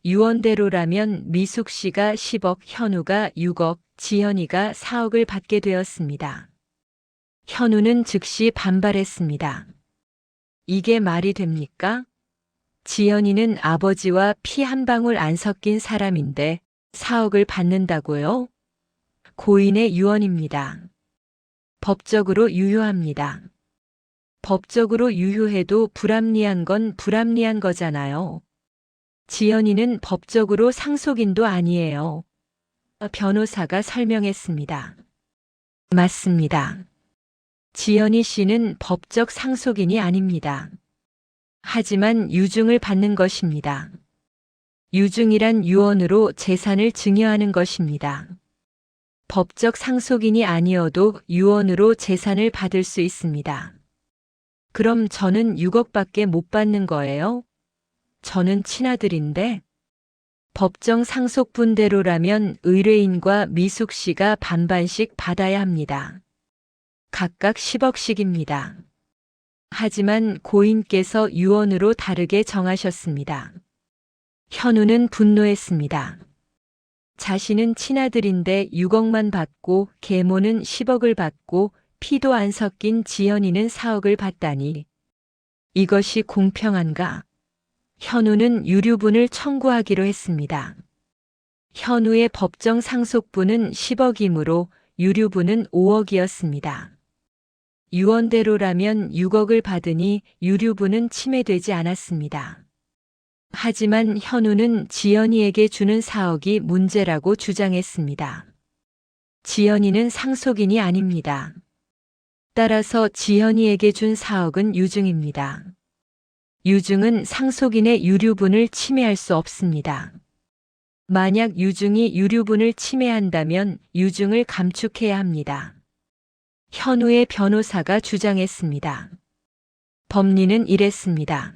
유언대로라면 미숙 씨가 10억, 현우가 6억, 지연이가 4억을 받게 되었습니다. 현우는 즉시 반발했습니다. 이게 말이 됩니까? 지연이는 아버지와 피 한 방울 안 섞인 사람인데 4억을 받는다고요? 고인의 유언입니다. 법적으로 유효합니다. 법적으로 유효해도 불합리한 건 불합리한 거잖아요. 지연이는 법적으로 상속인도 아니에요. 변호사가 설명했습니다. 맞습니다. 지연이 씨는 법적 상속인이 아닙니다. 하지만 유증을 받는 것입니다. 유증이란 유언으로 재산을 증여하는 것입니다. 법적 상속인이 아니어도 유언으로 재산을 받을 수 있습니다. 그럼 저는 6억밖에 못 받는 거예요? 저는 친아들인데? 법정 상속분대로라면 의뢰인과 미숙 씨가 반반씩 받아야 합니다. 각각 10억씩입니다. 하지만 고인께서 유언으로 다르게 정하셨습니다. 현우는 분노했습니다. 자신은 친아들인데 6억만 받고 계모는 10억을 받고 피도 안 섞인 지연이는 4억을 받다니. 이것이 공평한가? 현우는 유류분을 청구하기로 했습니다. 현우의 법정 상속분은 10억이므로 유류분은 5억이었습니다. 유언대로라면 6억을 받으니 유류분은 침해되지 않았습니다. 하지만 현우는 지연이에게 주는 4억이 문제라고 주장했습니다. 지연이는 상속인이 아닙니다. 따라서 지연이에게 준 4억은 유증입니다. 유증은 상속인의 유류분을 침해할 수 없습니다. 만약 유증이 유류분을 침해한다면 유증을 감축해야 합니다. 현우의 변호사가 주장했습니다. 법리는 이랬습니다.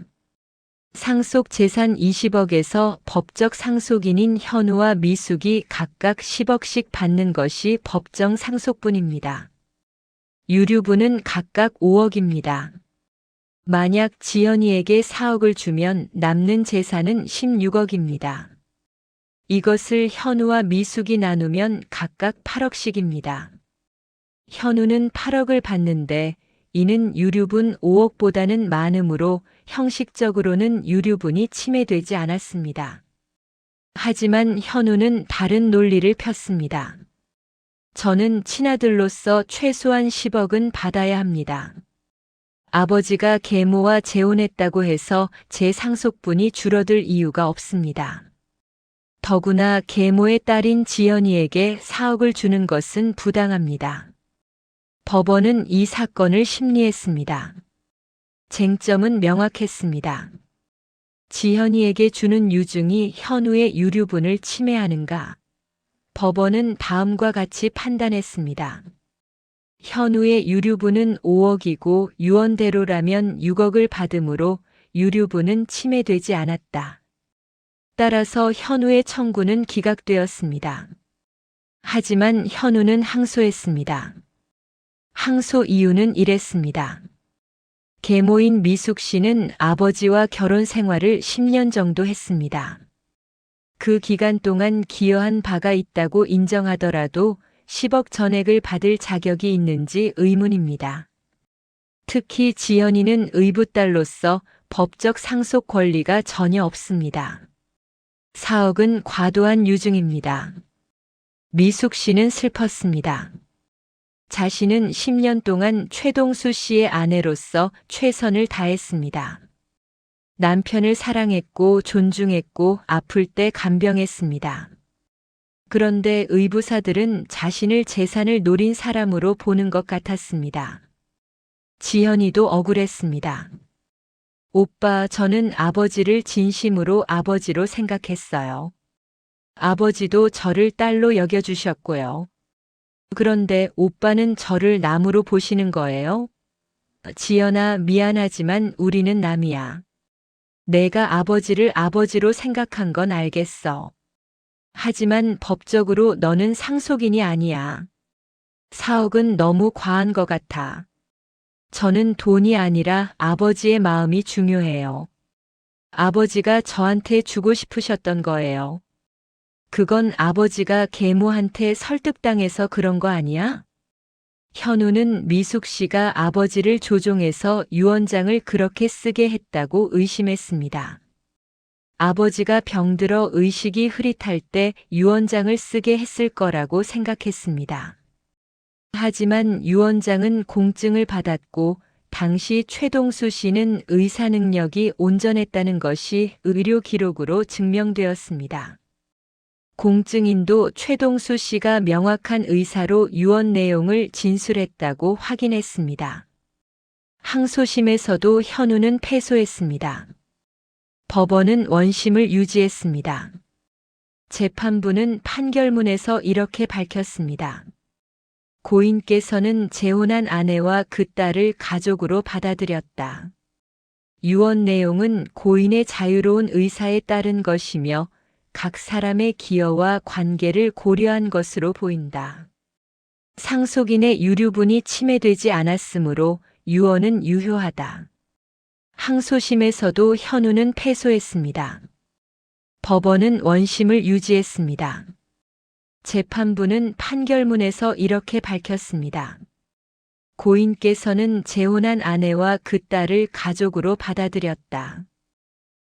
상속 재산 20억에서 법적 상속인인 현우와 미숙이 각각 10억씩 받는 것이 법정 상속분입니다. 유류분은 각각 5억입니다. 만약 지연이에게 4억을 주면 남는 재산은 16억입니다. 이것을 현우와 미숙이 나누면 각각 8억씩입니다. 현우는 8억을 받는데 이는 유류분 5억보다는 많으므로 형식적으로는 유류분이 침해되지 않았습니다. 하지만 현우는 다른 논리를 폈습니다. 저는 친아들로서 최소한 10억은 받아야 합니다. 아버지가 계모와 재혼했다고 해서 제 상속분이 줄어들 이유가 없습니다. 더구나 계모의 딸인 지연이에게 4억을 주는 것은 부당합니다. 법원은 이 사건을 심리했습니다. 쟁점은 명확했습니다. 지연이에게 주는 유증이 현우의 유류분을 침해하는가? 법원은 다음과 같이 판단했습니다. 현우의 유류분은 5억이고 유언대로라면 6억을 받으므로 유류분은 침해되지 않았다. 따라서 현우의 청구는 기각되었습니다. 하지만 현우는 항소했습니다. 항소 이유는 이랬습니다. 계모인 미숙 씨는 아버지와 결혼 생활을 10년 정도 했습니다. 그 기간 동안 기여한 바가 있다고 인정하더라도 10억 전액을 받을 자격이 있는지 의문입니다. 특히 지연이는 의붓딸로서 법적 상속 권리가 전혀 없습니다. 4억은 과도한 유증입니다. 미숙 씨는 슬펐습니다. 자신은 10년 동안 최동수 씨의 아내로서 최선을 다했습니다. 남편을 사랑했고 존중했고 아플 때 간병했습니다. 그런데 의부사들은 자신을 재산을 노린 사람으로 보는 것 같았습니다. 지연이도 억울했습니다. 오빠, 저는 아버지를 진심으로 아버지로 생각했어요. 아버지도 저를 딸로 여겨주셨고요. 그런데 오빠는 저를 남으로 보시는 거예요? 지연아, 미안하지만 우리는 남이야. 내가 아버지를 아버지로 생각한 건 알겠어. 하지만 법적으로 너는 상속인이 아니야. 4억은 너무 과한 것 같아. 저는 돈이 아니라 아버지의 마음이 중요해요. 아버지가 저한테 주고 싶으셨던 거예요. 그건 아버지가 계모한테 설득당해서 그런 거 아니야? 현우는 미숙 씨가 아버지를 조종해서 유언장을 그렇게 쓰게 했다고 의심했습니다. 아버지가 병들어 의식이 흐릿할 때 유언장을 쓰게 했을 거라고 생각했습니다. 하지만 유언장은 공증을 받았고 당시 최동수 씨는 의사 능력이 온전했다는 것이 의료 기록으로 증명되었습니다. 공증인도 최동수 씨가 명확한 의사로 유언 내용을 진술했다고 확인했습니다. 항소심에서도 현우는 패소했습니다. 법원은 원심을 유지했습니다. 재판부는 판결문에서 이렇게 밝혔습니다. 고인께서는 재혼한 아내와 그 딸을 가족으로 받아들였다. 유언 내용은 고인의 자유로운 의사에 따른 것이며 각 사람의 기여와 관계를 고려한 것으로 보인다. 상속인의 유류분이 침해되지 않았으므로 유언은 유효하다. 항소심에서도 현우는 패소했습니다. 법원은 원심을 유지했습니다. 재판부는 판결문에서 이렇게 밝혔습니다. 고인께서는 재혼한 아내와 그 딸을 가족으로 받아들였다.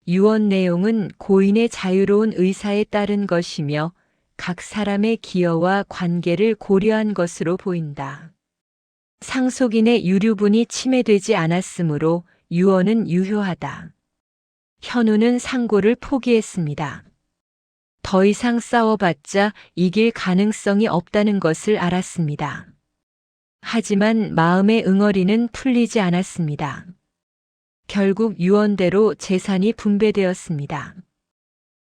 유언 내용은 고인의 자유로운 의사에 따른 것이며 각 사람의 기여와 관계를 고려한 것으로 보인다. 상속인의 유류분이 침해되지 않았으므로 유언은 유효하다. 현우는 상고를 포기했습니다. 더 이상 싸워봤자 이길 가능성이 없다는 것을 알았습니다. 하지만 마음의 응어리는 풀리지 않았습니다. 결국 유언대로 재산이 분배되었습니다.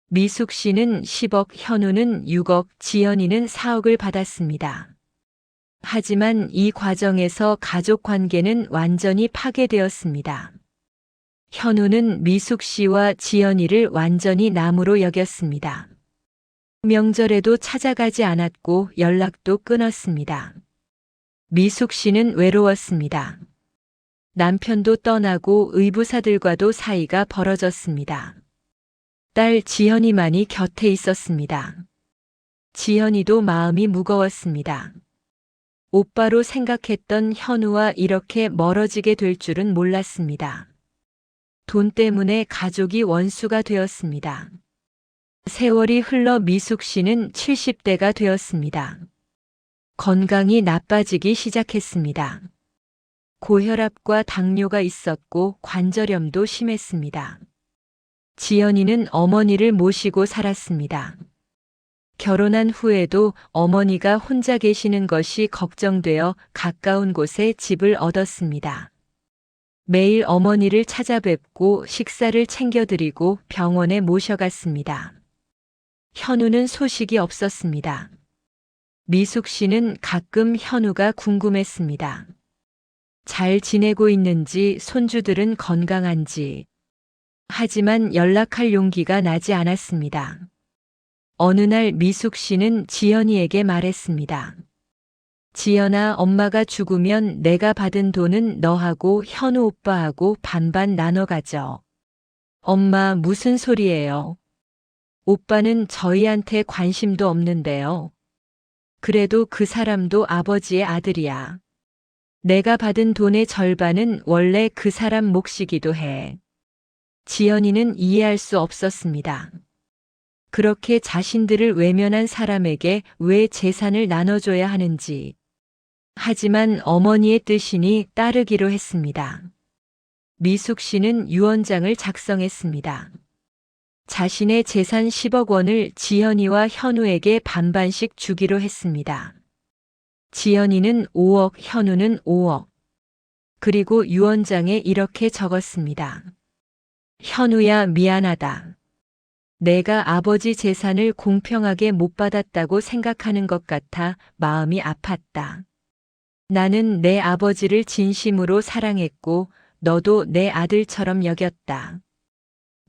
미숙 씨는 10억, 현우는 6억, 지연이는 4억을 받았습니다. 하지만 이 과정에서 가족 관계는 완전히 파괴되었습니다. 현우는 미숙 씨와 지연이를 완전히 남으로 여겼습니다. 명절에도 찾아가지 않았고 연락도 끊었습니다. 미숙 씨는 외로웠습니다. 남편도 떠나고 의부사들과도 사이가 벌어졌습니다. 딸 지연이만이 곁에 있었습니다. 지연이도 마음이 무거웠습니다. 오빠로 생각했던 현우와 이렇게 멀어지게 될 줄은 몰랐습니다. 돈 때문에 가족이 원수가 되었습니다. 세월이 흘러 미숙 씨는 70대가 되었습니다. 건강이 나빠지기 시작했습니다. 고혈압과 당뇨가 있었고 관절염도 심했습니다. 지연이는 어머니를 모시고 살았습니다. 결혼한 후에도 어머니가 혼자 계시는 것이 걱정되어 가까운 곳에 집을 얻었습니다. 매일 어머니를 찾아뵙고 식사를 챙겨드리고 병원에 모셔갔습니다. 현우는 소식이 없었습니다. 미숙 씨는 가끔 현우가 궁금했습니다. 잘 지내고 있는지, 손주들은 건강한지. 하지만 연락할 용기가 나지 않았습니다. 어느 날 미숙 씨는 지연이에게 말했습니다. 지연아, 엄마가 죽으면 내가 받은 돈은 너하고 현우 오빠하고 반반 나눠 가져. 엄마, 무슨 소리예요? 오빠는 저희한테 관심도 없는데요. 그래도 그 사람도 아버지의 아들이야. 내가 받은 돈의 절반은 원래 그 사람 몫이기도 해. 지연이는 이해할 수 없었습니다. 그렇게 자신들을 외면한 사람에게 왜 재산을 나눠줘야 하는지. 하지만 어머니의 뜻이니 따르기로 했습니다. 미숙 씨는 유언장을 작성했습니다. 자신의 재산 10억 원을 지연이와 현우에게 반반씩 주기로 했습니다. 지연이는 5억, 현우는 5억. 그리고 유언장에 이렇게 적었습니다. 현우야, 미안하다. 내가 아버지 재산을 공평하게 못 받았다고 생각하는 것 같아 마음이 아팠다. 나는 내 아버지를 진심으로 사랑했고 너도 내 아들처럼 여겼다.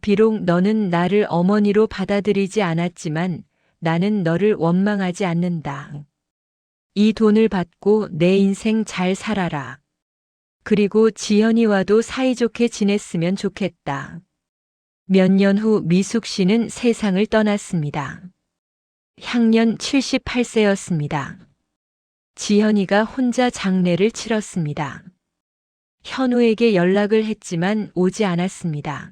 비록 너는 나를 어머니로 받아들이지 않았지만 나는 너를 원망하지 않는다. 이 돈을 받고 내 인생 잘 살아라. 그리고 지연이와도 사이좋게 지냈으면 좋겠다. 몇 년 후 미숙 씨는 세상을 떠났습니다. 향년 78세였습니다. 지연이가 혼자 장례를 치렀습니다. 현우에게 연락을 했지만 오지 않았습니다.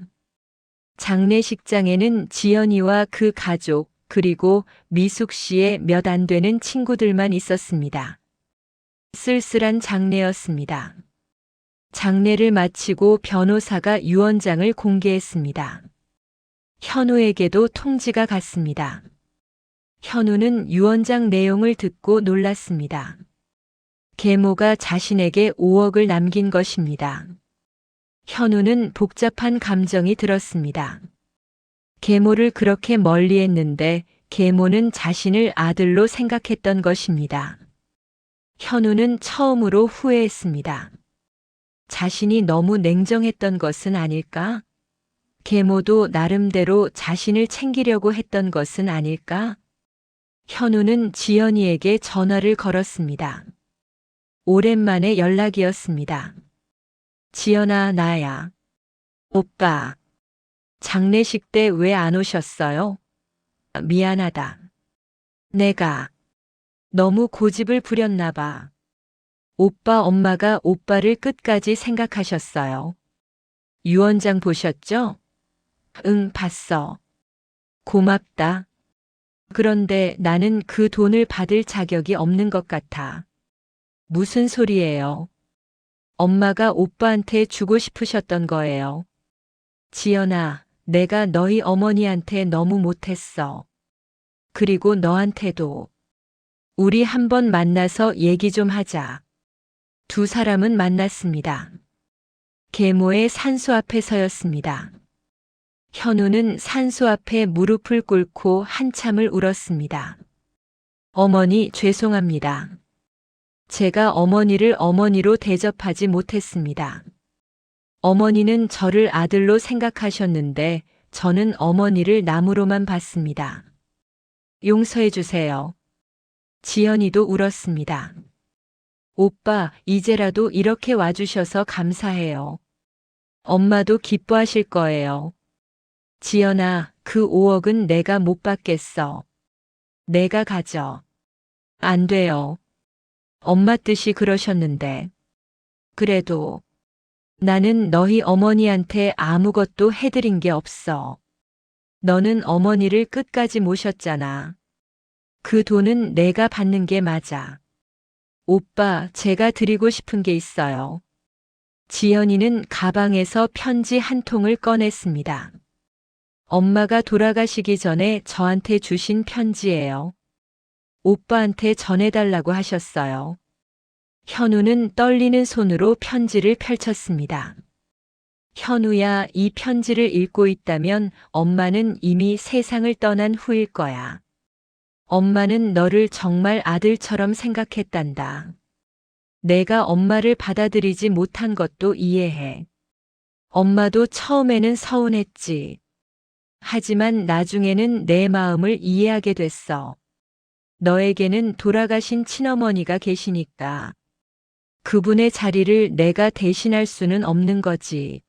장례식장에는 지연이와 그 가족, 그리고 미숙 씨의 몇 안 되는 친구들만 있었습니다. 쓸쓸한 장례였습니다. 장례를 마치고 변호사가 유언장을 공개했습니다. 현우에게도 통지가 갔습니다. 현우는 유언장 내용을 듣고 놀랐습니다. 계모가 자신에게 5억을 남긴 것입니다. 현우는 복잡한 감정이 들었습니다. 계모를 그렇게 멀리했는데 계모는 자신을 아들로 생각했던 것입니다. 현우는 처음으로 후회했습니다. 자신이 너무 냉정했던 것은 아닐까? 계모도 나름대로 자신을 챙기려고 했던 것은 아닐까? 현우는 지연이에게 전화를 걸었습니다. 오랜만에 연락이었습니다. 지연아, 나야. 오빠. 장례식 때 왜 안 오셨어요? 미안하다. 내가 너무 고집을 부렸나 봐. 오빠 엄마가 오빠를 끝까지 생각하셨어요. 유언장 보셨죠? 응, 봤어. 고맙다. 그런데 나는 그 돈을 받을 자격이 없는 것 같아. 무슨 소리예요? 엄마가 오빠한테 주고 싶으셨던 거예요. 지연아, 내가 너희 어머니한테 너무 못했어. 그리고 너한테도. 우리 한번 만나서 얘기 좀 하자. 두 사람은 만났습니다. 계모의 산소 앞에 서였습니다. 현우는 산소 앞에 무릎을 꿇고 한참을 울었습니다. 어머니, 죄송합니다. 제가 어머니를 어머니로 대접하지 못했습니다. 어머니는 저를 아들로 생각하셨는데 저는 어머니를 남으로만 봤습니다. 용서해 주세요. 지연이도 울었습니다. 오빠, 이제라도 이렇게 와주셔서 감사해요. 엄마도 기뻐하실 거예요. 지연아, 그 5억은 내가 못 받겠어. 내가 가져. 안 돼요. 엄마 뜻이 그러셨는데. 그래도 나는 너희 어머니한테 아무것도 해드린 게 없어. 너는 어머니를 끝까지 모셨잖아. 그 돈은 내가 받는 게 맞아. 오빠, 제가 드리고 싶은 게 있어요. 지연이는 가방에서 편지 한 통을 꺼냈습니다. 엄마가 돌아가시기 전에 저한테 주신 편지예요. 오빠한테 전해달라고 하셨어요. 현우는 떨리는 손으로 편지를 펼쳤습니다. 현우야, 이 편지를 읽고 있다면 엄마는 이미 세상을 떠난 후일 거야. 엄마는 너를 정말 아들처럼 생각했단다. 내가 엄마를 받아들이지 못한 것도 이해해. 엄마도 처음에는 서운했지. 하지만 나중에는 내 마음을 이해하게 됐어. 너에게는 돌아가신 친어머니가 계시니까. 그분의 자리를 내가 대신할 수는 없는 거지.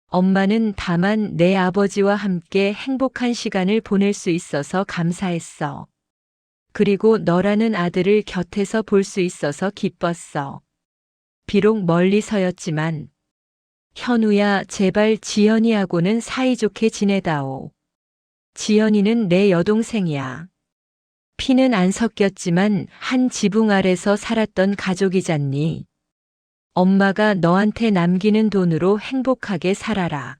엄마는 다만 내 아버지와 함께 행복한 시간을 보낼 수 있어서 감사했어. 그리고 너라는 아들을 곁에서 볼 수 있어서 기뻤어. 비록 멀리서였지만. 현우야, 제발 지연이하고는 사이좋게 지내다오. 지연이는 내 여동생이야. 피는 안 섞였지만 한 지붕 아래서 살았던 가족이잖니. 엄마가 너한테 남기는 돈으로 행복하게 살아라.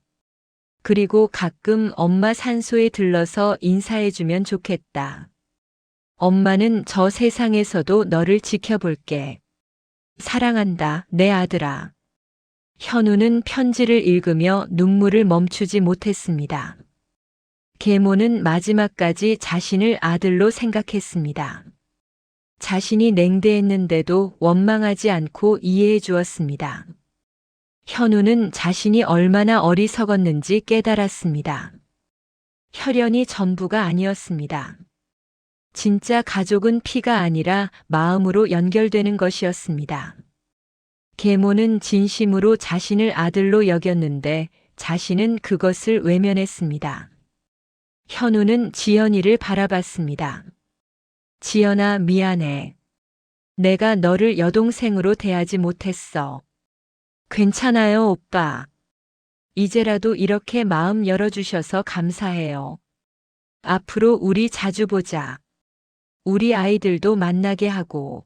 그리고 가끔 엄마 산소에 들러서 인사해주면 좋겠다. 엄마는 저 세상에서도 너를 지켜볼게. 사랑한다, 내 아들아. 현우는 편지를 읽으며 눈물을 멈추지 못했습니다. 계모는 마지막까지 자신을 아들로 생각했습니다. 자신이 냉대했는데도 원망하지 않고 이해해 주었습니다. 현우는 자신이 얼마나 어리석었는지 깨달았습니다. 혈연이 전부가 아니었습니다. 진짜 가족은 피가 아니라 마음으로 연결되는 것이었습니다. 계모는 진심으로 자신을 아들로 여겼는데 자신은 그것을 외면했습니다. 현우는 지연이를 바라봤습니다. 지연아, 미안해. 내가 너를 여동생으로 대하지 못했어. 괜찮아요, 오빠. 이제라도 이렇게 마음 열어주셔서 감사해요. 앞으로 우리 자주 보자. 우리 아이들도 만나게 하고.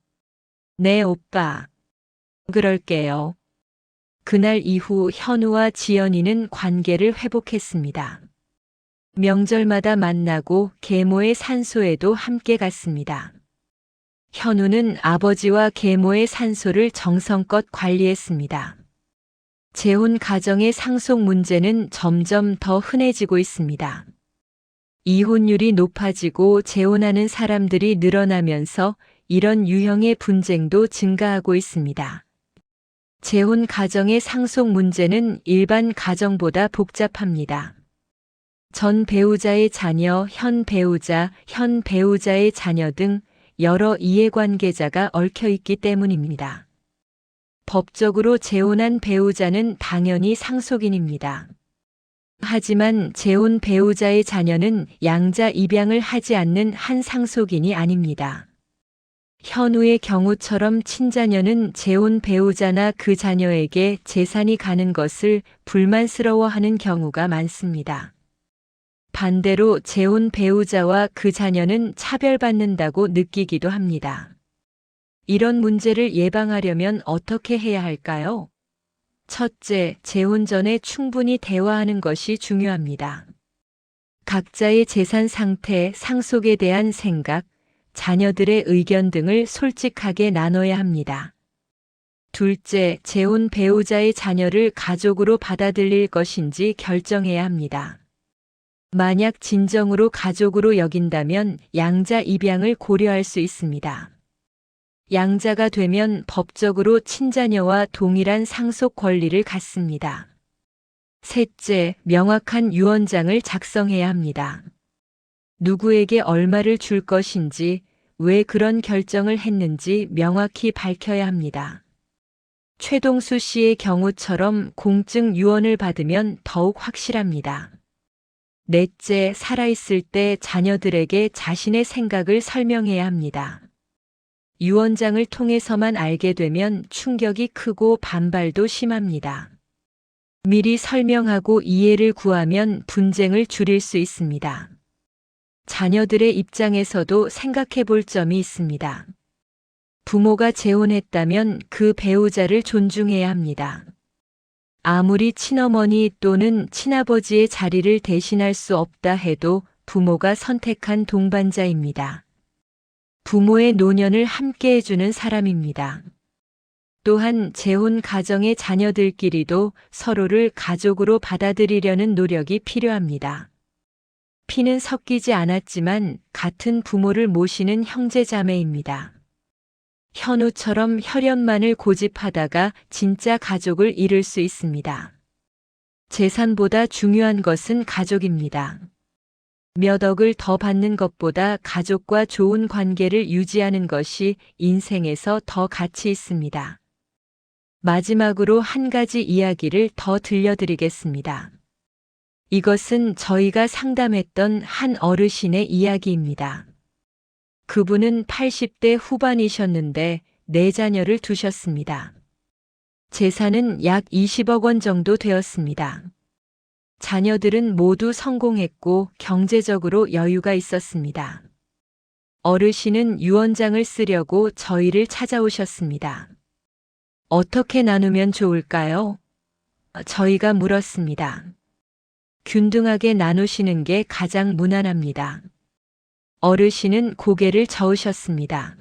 네, 오빠. 그럴게요. 그날 이후 현우와 지연이는 관계를 회복했습니다. 명절마다 만나고 계모의 산소에도 함께 갔습니다. 현우는 아버지와 계모의 산소를 정성껏 관리했습니다. 재혼 가정의 상속 문제는 점점 더 흔해지고 있습니다. 이혼율이 높아지고 재혼하는 사람들이 늘어나면서 이런 유형의 분쟁도 증가하고 있습니다. 재혼 가정의 상속 문제는 일반 가정보다 복잡합니다. 전 배우자의 자녀, 현 배우자, 현 배우자의 자녀 등 여러 이해관계자가 얽혀 있기 때문입니다. 법적으로 재혼한 배우자는 당연히 상속인입니다. 하지만 재혼 배우자의 자녀는 양자 입양을 하지 않는 한 상속인이 아닙니다. 현우의 경우처럼 친자녀는 재혼 배우자나 그 자녀에게 재산이 가는 것을 불만스러워하는 경우가 많습니다. 반대로 재혼 배우자와 그 자녀는 차별받는다고 느끼기도 합니다. 이런 문제를 예방하려면 어떻게 해야 할까요? 첫째, 재혼 전에 충분히 대화하는 것이 중요합니다. 각자의 재산 상태, 상속에 대한 생각, 자녀들의 의견 등을 솔직하게 나눠야 합니다. 둘째, 재혼 배우자의 자녀를 가족으로 받아들일 것인지 결정해야 합니다. 만약 진정으로 가족으로 여긴다면 양자 입양을 고려할 수 있습니다. 양자가 되면 법적으로 친자녀와 동일한 상속 권리를 갖습니다. 셋째, 명확한 유언장을 작성해야 합니다. 누구에게 얼마를 줄 것인지, 왜 그런 결정을 했는지 명확히 밝혀야 합니다. 최동수 씨의 경우처럼 공증 유언을 받으면 더욱 확실합니다. 넷째, 살아있을 때 자녀들에게 자신의 생각을 설명해야 합니다. 유언장을 통해서만 알게 되면 충격이 크고 반발도 심합니다. 미리 설명하고 이해를 구하면 분쟁을 줄일 수 있습니다. 자녀들의 입장에서도 생각해 볼 점이 있습니다. 부모가 재혼했다면 그 배우자를 존중해야 합니다. 아무리 친어머니 또는 친아버지의 자리를 대신할 수 없다 해도 부모가 선택한 동반자입니다. 부모의 노년을 함께 해주는 사람입니다. 또한 재혼 가정의 자녀들끼리도 서로를 가족으로 받아들이려는 노력이 필요합니다. 피는 섞이지 않았지만 같은 부모를 모시는 형제자매입니다. 현우처럼 혈연만을 고집하다가 진짜 가족을 잃을 수 있습니다. 재산보다 중요한 것은 가족입니다. 몇 억을 더 받는 것보다 가족과 좋은 관계를 유지하는 것이 인생에서 더 가치 있습니다. 마지막으로 한 가지 이야기를 더 들려드리겠습니다. 이것은 저희가 상담했던 한 어르신의 이야기입니다. 그분은 80대 후반이셨는데 4자녀를 두셨습니다. 재산은 약 20억 원 정도 되었습니다. 자녀들은 모두 성공했고 경제적으로 여유가 있었습니다. 어르신은 유언장을 쓰려고 저희를 찾아오셨습니다. 어떻게 나누면 좋을까요? 저희가 물었습니다. 균등하게 나누시는 게 가장 무난합니다. 어르신은 고개를 저으셨습니다.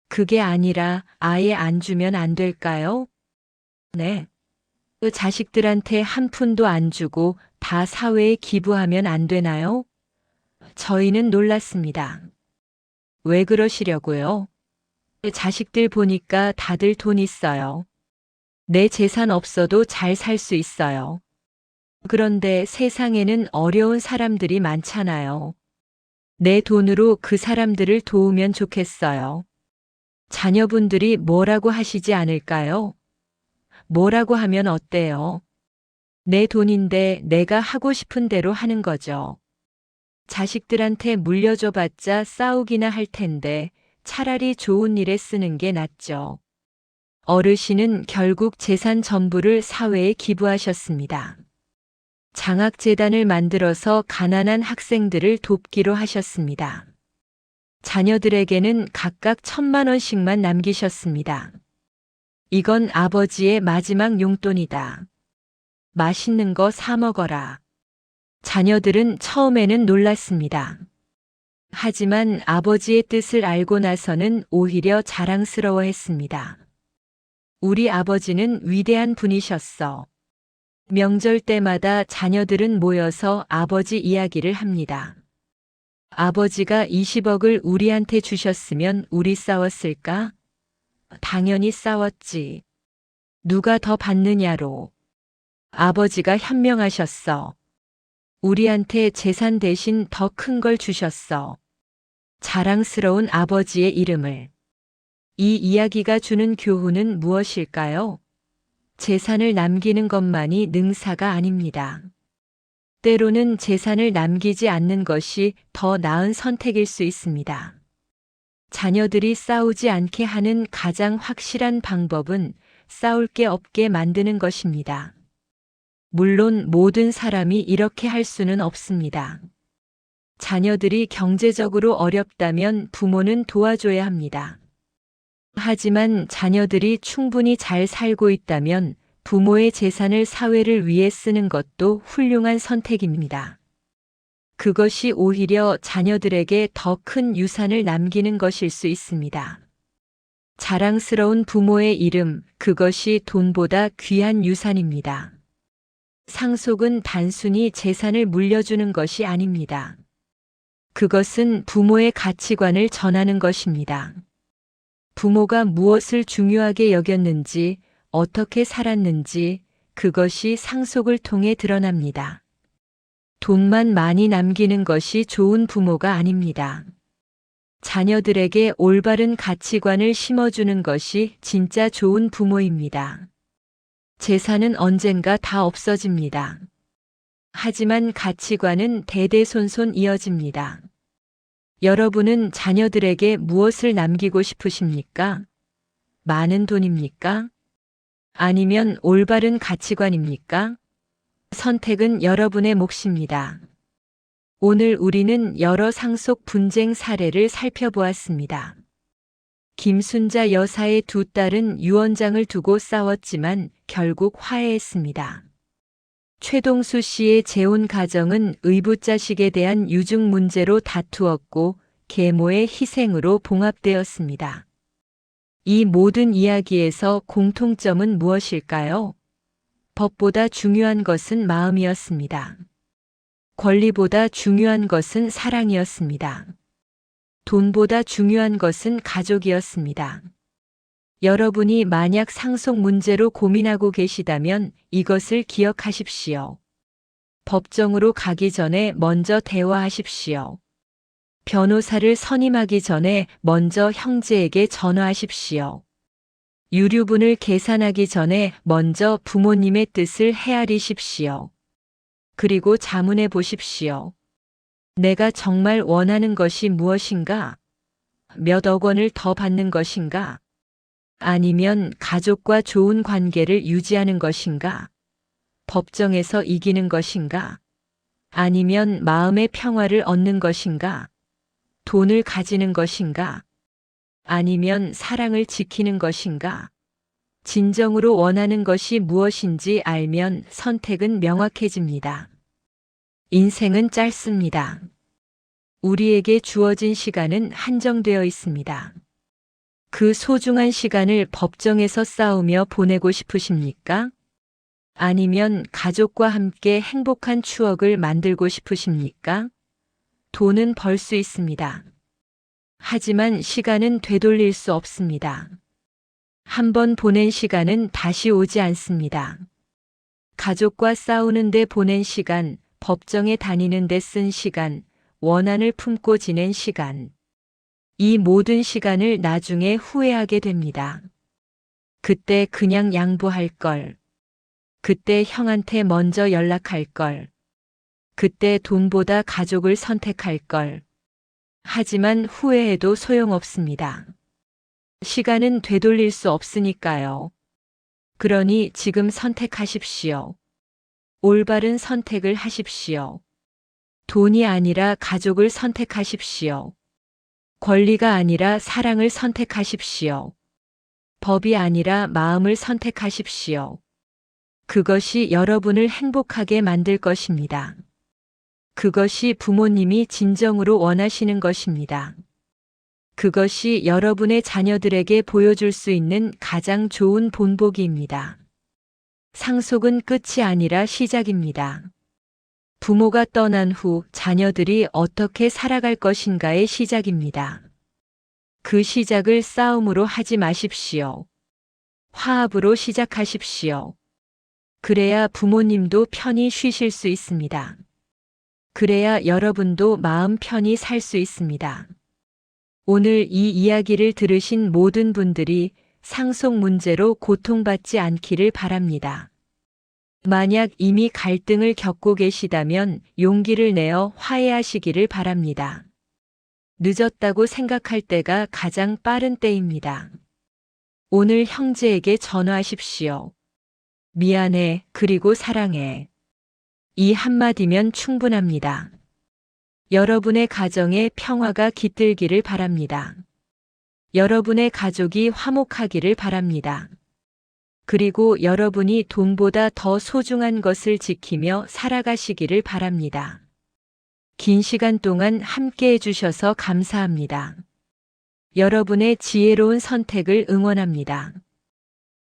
그게 아니라 아예 안 주면 안 될까요? 네. 그 자식들한테 한 푼도 안 주고 다 사회에 기부하면 안 되나요? 저희는 놀랐습니다. 왜 그러시려고요? 자식들 보니까 다들 돈 있어요. 내 재산 없어도 잘 살 수 있어요. 그런데 세상에는 어려운 사람들이 많잖아요. 내 돈으로 그 사람들을 도우면 좋겠어요. 자녀분들이 뭐라고 하시지 않을까요? 뭐라고 하면 어때요? 내 돈인데 내가 하고 싶은 대로 하는 거죠. 자식들한테 물려줘봤자 싸우기나 할 텐데 차라리 좋은 일에 쓰는 게 낫죠. 어르신은 결국 재산 전부를 사회에 기부하셨습니다. 장학재단을 만들어서 가난한 학생들을 돕기로 하셨습니다. 자녀들에게는 각각 1,000만 원씩만 남기셨습니다. 이건 아버지의 마지막 용돈이다. 맛있는 거 사 먹어라. 자녀들은 처음에는 놀랐습니다. 하지만 아버지의 뜻을 알고 나서는 오히려 자랑스러워했습니다. 우리 아버지는 위대한 분이셨어. 명절 때마다 자녀들은 모여서 아버지 이야기를 합니다. 아버지가 20억을 우리한테 주셨으면 우리 싸웠을까? 당연히 싸웠지. 누가 더 받느냐로. 아버지가 현명하셨어. 우리한테 재산 대신 더 큰 걸 주셨어. 자랑스러운 아버지의 이름을. 이 이야기가 주는 교훈은 무엇일까요? 재산을 남기는 것만이 능사가 아닙니다. 때로는 재산을 남기지 않는 것이 더 나은 선택일 수 있습니다. 자녀들이 싸우지 않게 하는 가장 확실한 방법은 싸울 게 없게 만드는 것입니다. 물론 모든 사람이 이렇게 할 수는 없습니다. 자녀들이 경제적으로 어렵다면 부모는 도와줘야 합니다. 하지만 자녀들이 충분히 잘 살고 있다면 부모의 재산을 사회를 위해 쓰는 것도 훌륭한 선택입니다. 그것이 오히려 자녀들에게 더 큰 유산을 남기는 것일 수 있습니다. 자랑스러운 부모의 이름, 그것이 돈보다 귀한 유산입니다. 상속은 단순히 재산을 물려주는 것이 아닙니다. 그것은 부모의 가치관을 전하는 것입니다. 부모가 무엇을 중요하게 여겼는지, 어떻게 살았는지, 그것이 상속을 통해 드러납니다. 돈만 많이 남기는 것이 좋은 부모가 아닙니다. 자녀들에게 올바른 가치관을 심어주는 것이 진짜 좋은 부모입니다. 재산은 언젠가 다 없어집니다. 하지만 가치관은 대대손손 이어집니다. 여러분은 자녀들에게 무엇을 남기고 싶으십니까? 많은 돈입니까? 아니면 올바른 가치관입니까? 선택은 여러분의 몫입니다. 오늘 우리는 여러 상속 분쟁 사례를 살펴보았습니다. 김순자 여사의 두 딸은 유언장을 두고 싸웠지만 결국 화해했습니다. 최동수 씨의 재혼 가정은 의붓자식에 대한 유증 문제로 다투었고 계모의 희생으로 봉합되었습니다. 이 모든 이야기에서 공통점은 무엇일까요? 법보다 중요한 것은 마음이었습니다. 권리보다 중요한 것은 사랑이었습니다. 돈보다 중요한 것은 가족이었습니다. 여러분이 만약 상속 문제로 고민하고 계시다면 이것을 기억하십시오. 법정으로 가기 전에 먼저 대화하십시오. 변호사를 선임하기 전에 먼저 형제에게 전화하십시오. 유류분을 계산하기 전에 먼저 부모님의 뜻을 헤아리십시오. 그리고 자문해 보십시오. 내가 정말 원하는 것이 무엇인가? 몇 억 원을 더 받는 것인가? 아니면 가족과 좋은 관계를 유지하는 것인가? 법정에서 이기는 것인가? 아니면 마음의 평화를 얻는 것인가? 돈을 가지는 것인가? 아니면 사랑을 지키는 것인가? 진정으로 원하는 것이 무엇인지 알면 선택은 명확해집니다. 인생은 짧습니다. 우리에게 주어진 시간은 한정되어 있습니다. 그 소중한 시간을 법정에서 싸우며 보내고 싶으십니까? 아니면 가족과 함께 행복한 추억을 만들고 싶으십니까? 돈은 벌 수 있습니다. 하지만 시간은 되돌릴 수 없습니다. 한 번 보낸 시간은 다시 오지 않습니다. 가족과 싸우는데 보낸 시간, 법정에 다니는데 쓴 시간, 원한을 품고 지낸 시간. 이 모든 시간을 나중에 후회하게 됩니다. 그때 그냥 양보할 걸. 그때 형한테 먼저 연락할 걸. 그때 돈보다 가족을 선택할 걸. 하지만 후회해도 소용없습니다. 시간은 되돌릴 수 없으니까요. 그러니 지금 선택하십시오. 올바른 선택을 하십시오. 돈이 아니라 가족을 선택하십시오. 권리가 아니라 사랑을 선택하십시오. 법이 아니라 마음을 선택하십시오. 그것이 여러분을 행복하게 만들 것입니다. 그것이 부모님이 진정으로 원하시는 것입니다. 그것이 여러분의 자녀들에게 보여줄 수 있는 가장 좋은 본보기입니다. 상속은 끝이 아니라 시작입니다. 부모가 떠난 후 자녀들이 어떻게 살아갈 것인가의 시작입니다. 그 시작을 싸움으로 하지 마십시오. 화합으로 시작하십시오. 그래야 부모님도 편히 쉬실 수 있습니다. 그래야 여러분도 마음 편히 살 수 있습니다. 오늘 이 이야기를 들으신 모든 분들이 상속 문제로 고통받지 않기를 바랍니다. 만약 이미 갈등을 겪고 계시다면 용기를 내어 화해하시기를 바랍니다. 늦었다고 생각할 때가 가장 빠른 때입니다. 오늘 형제에게 전화하십시오. 미안해, 그리고 사랑해. 이 한마디면 충분합니다. 여러분의 가정에 평화가 깃들기를 바랍니다. 여러분의 가족이 화목하기를 바랍니다. 그리고 여러분이 돈보다 더 소중한 것을 지키며 살아가시기를 바랍니다. 긴 시간 동안 함께 해주셔서 감사합니다. 여러분의 지혜로운 선택을 응원합니다.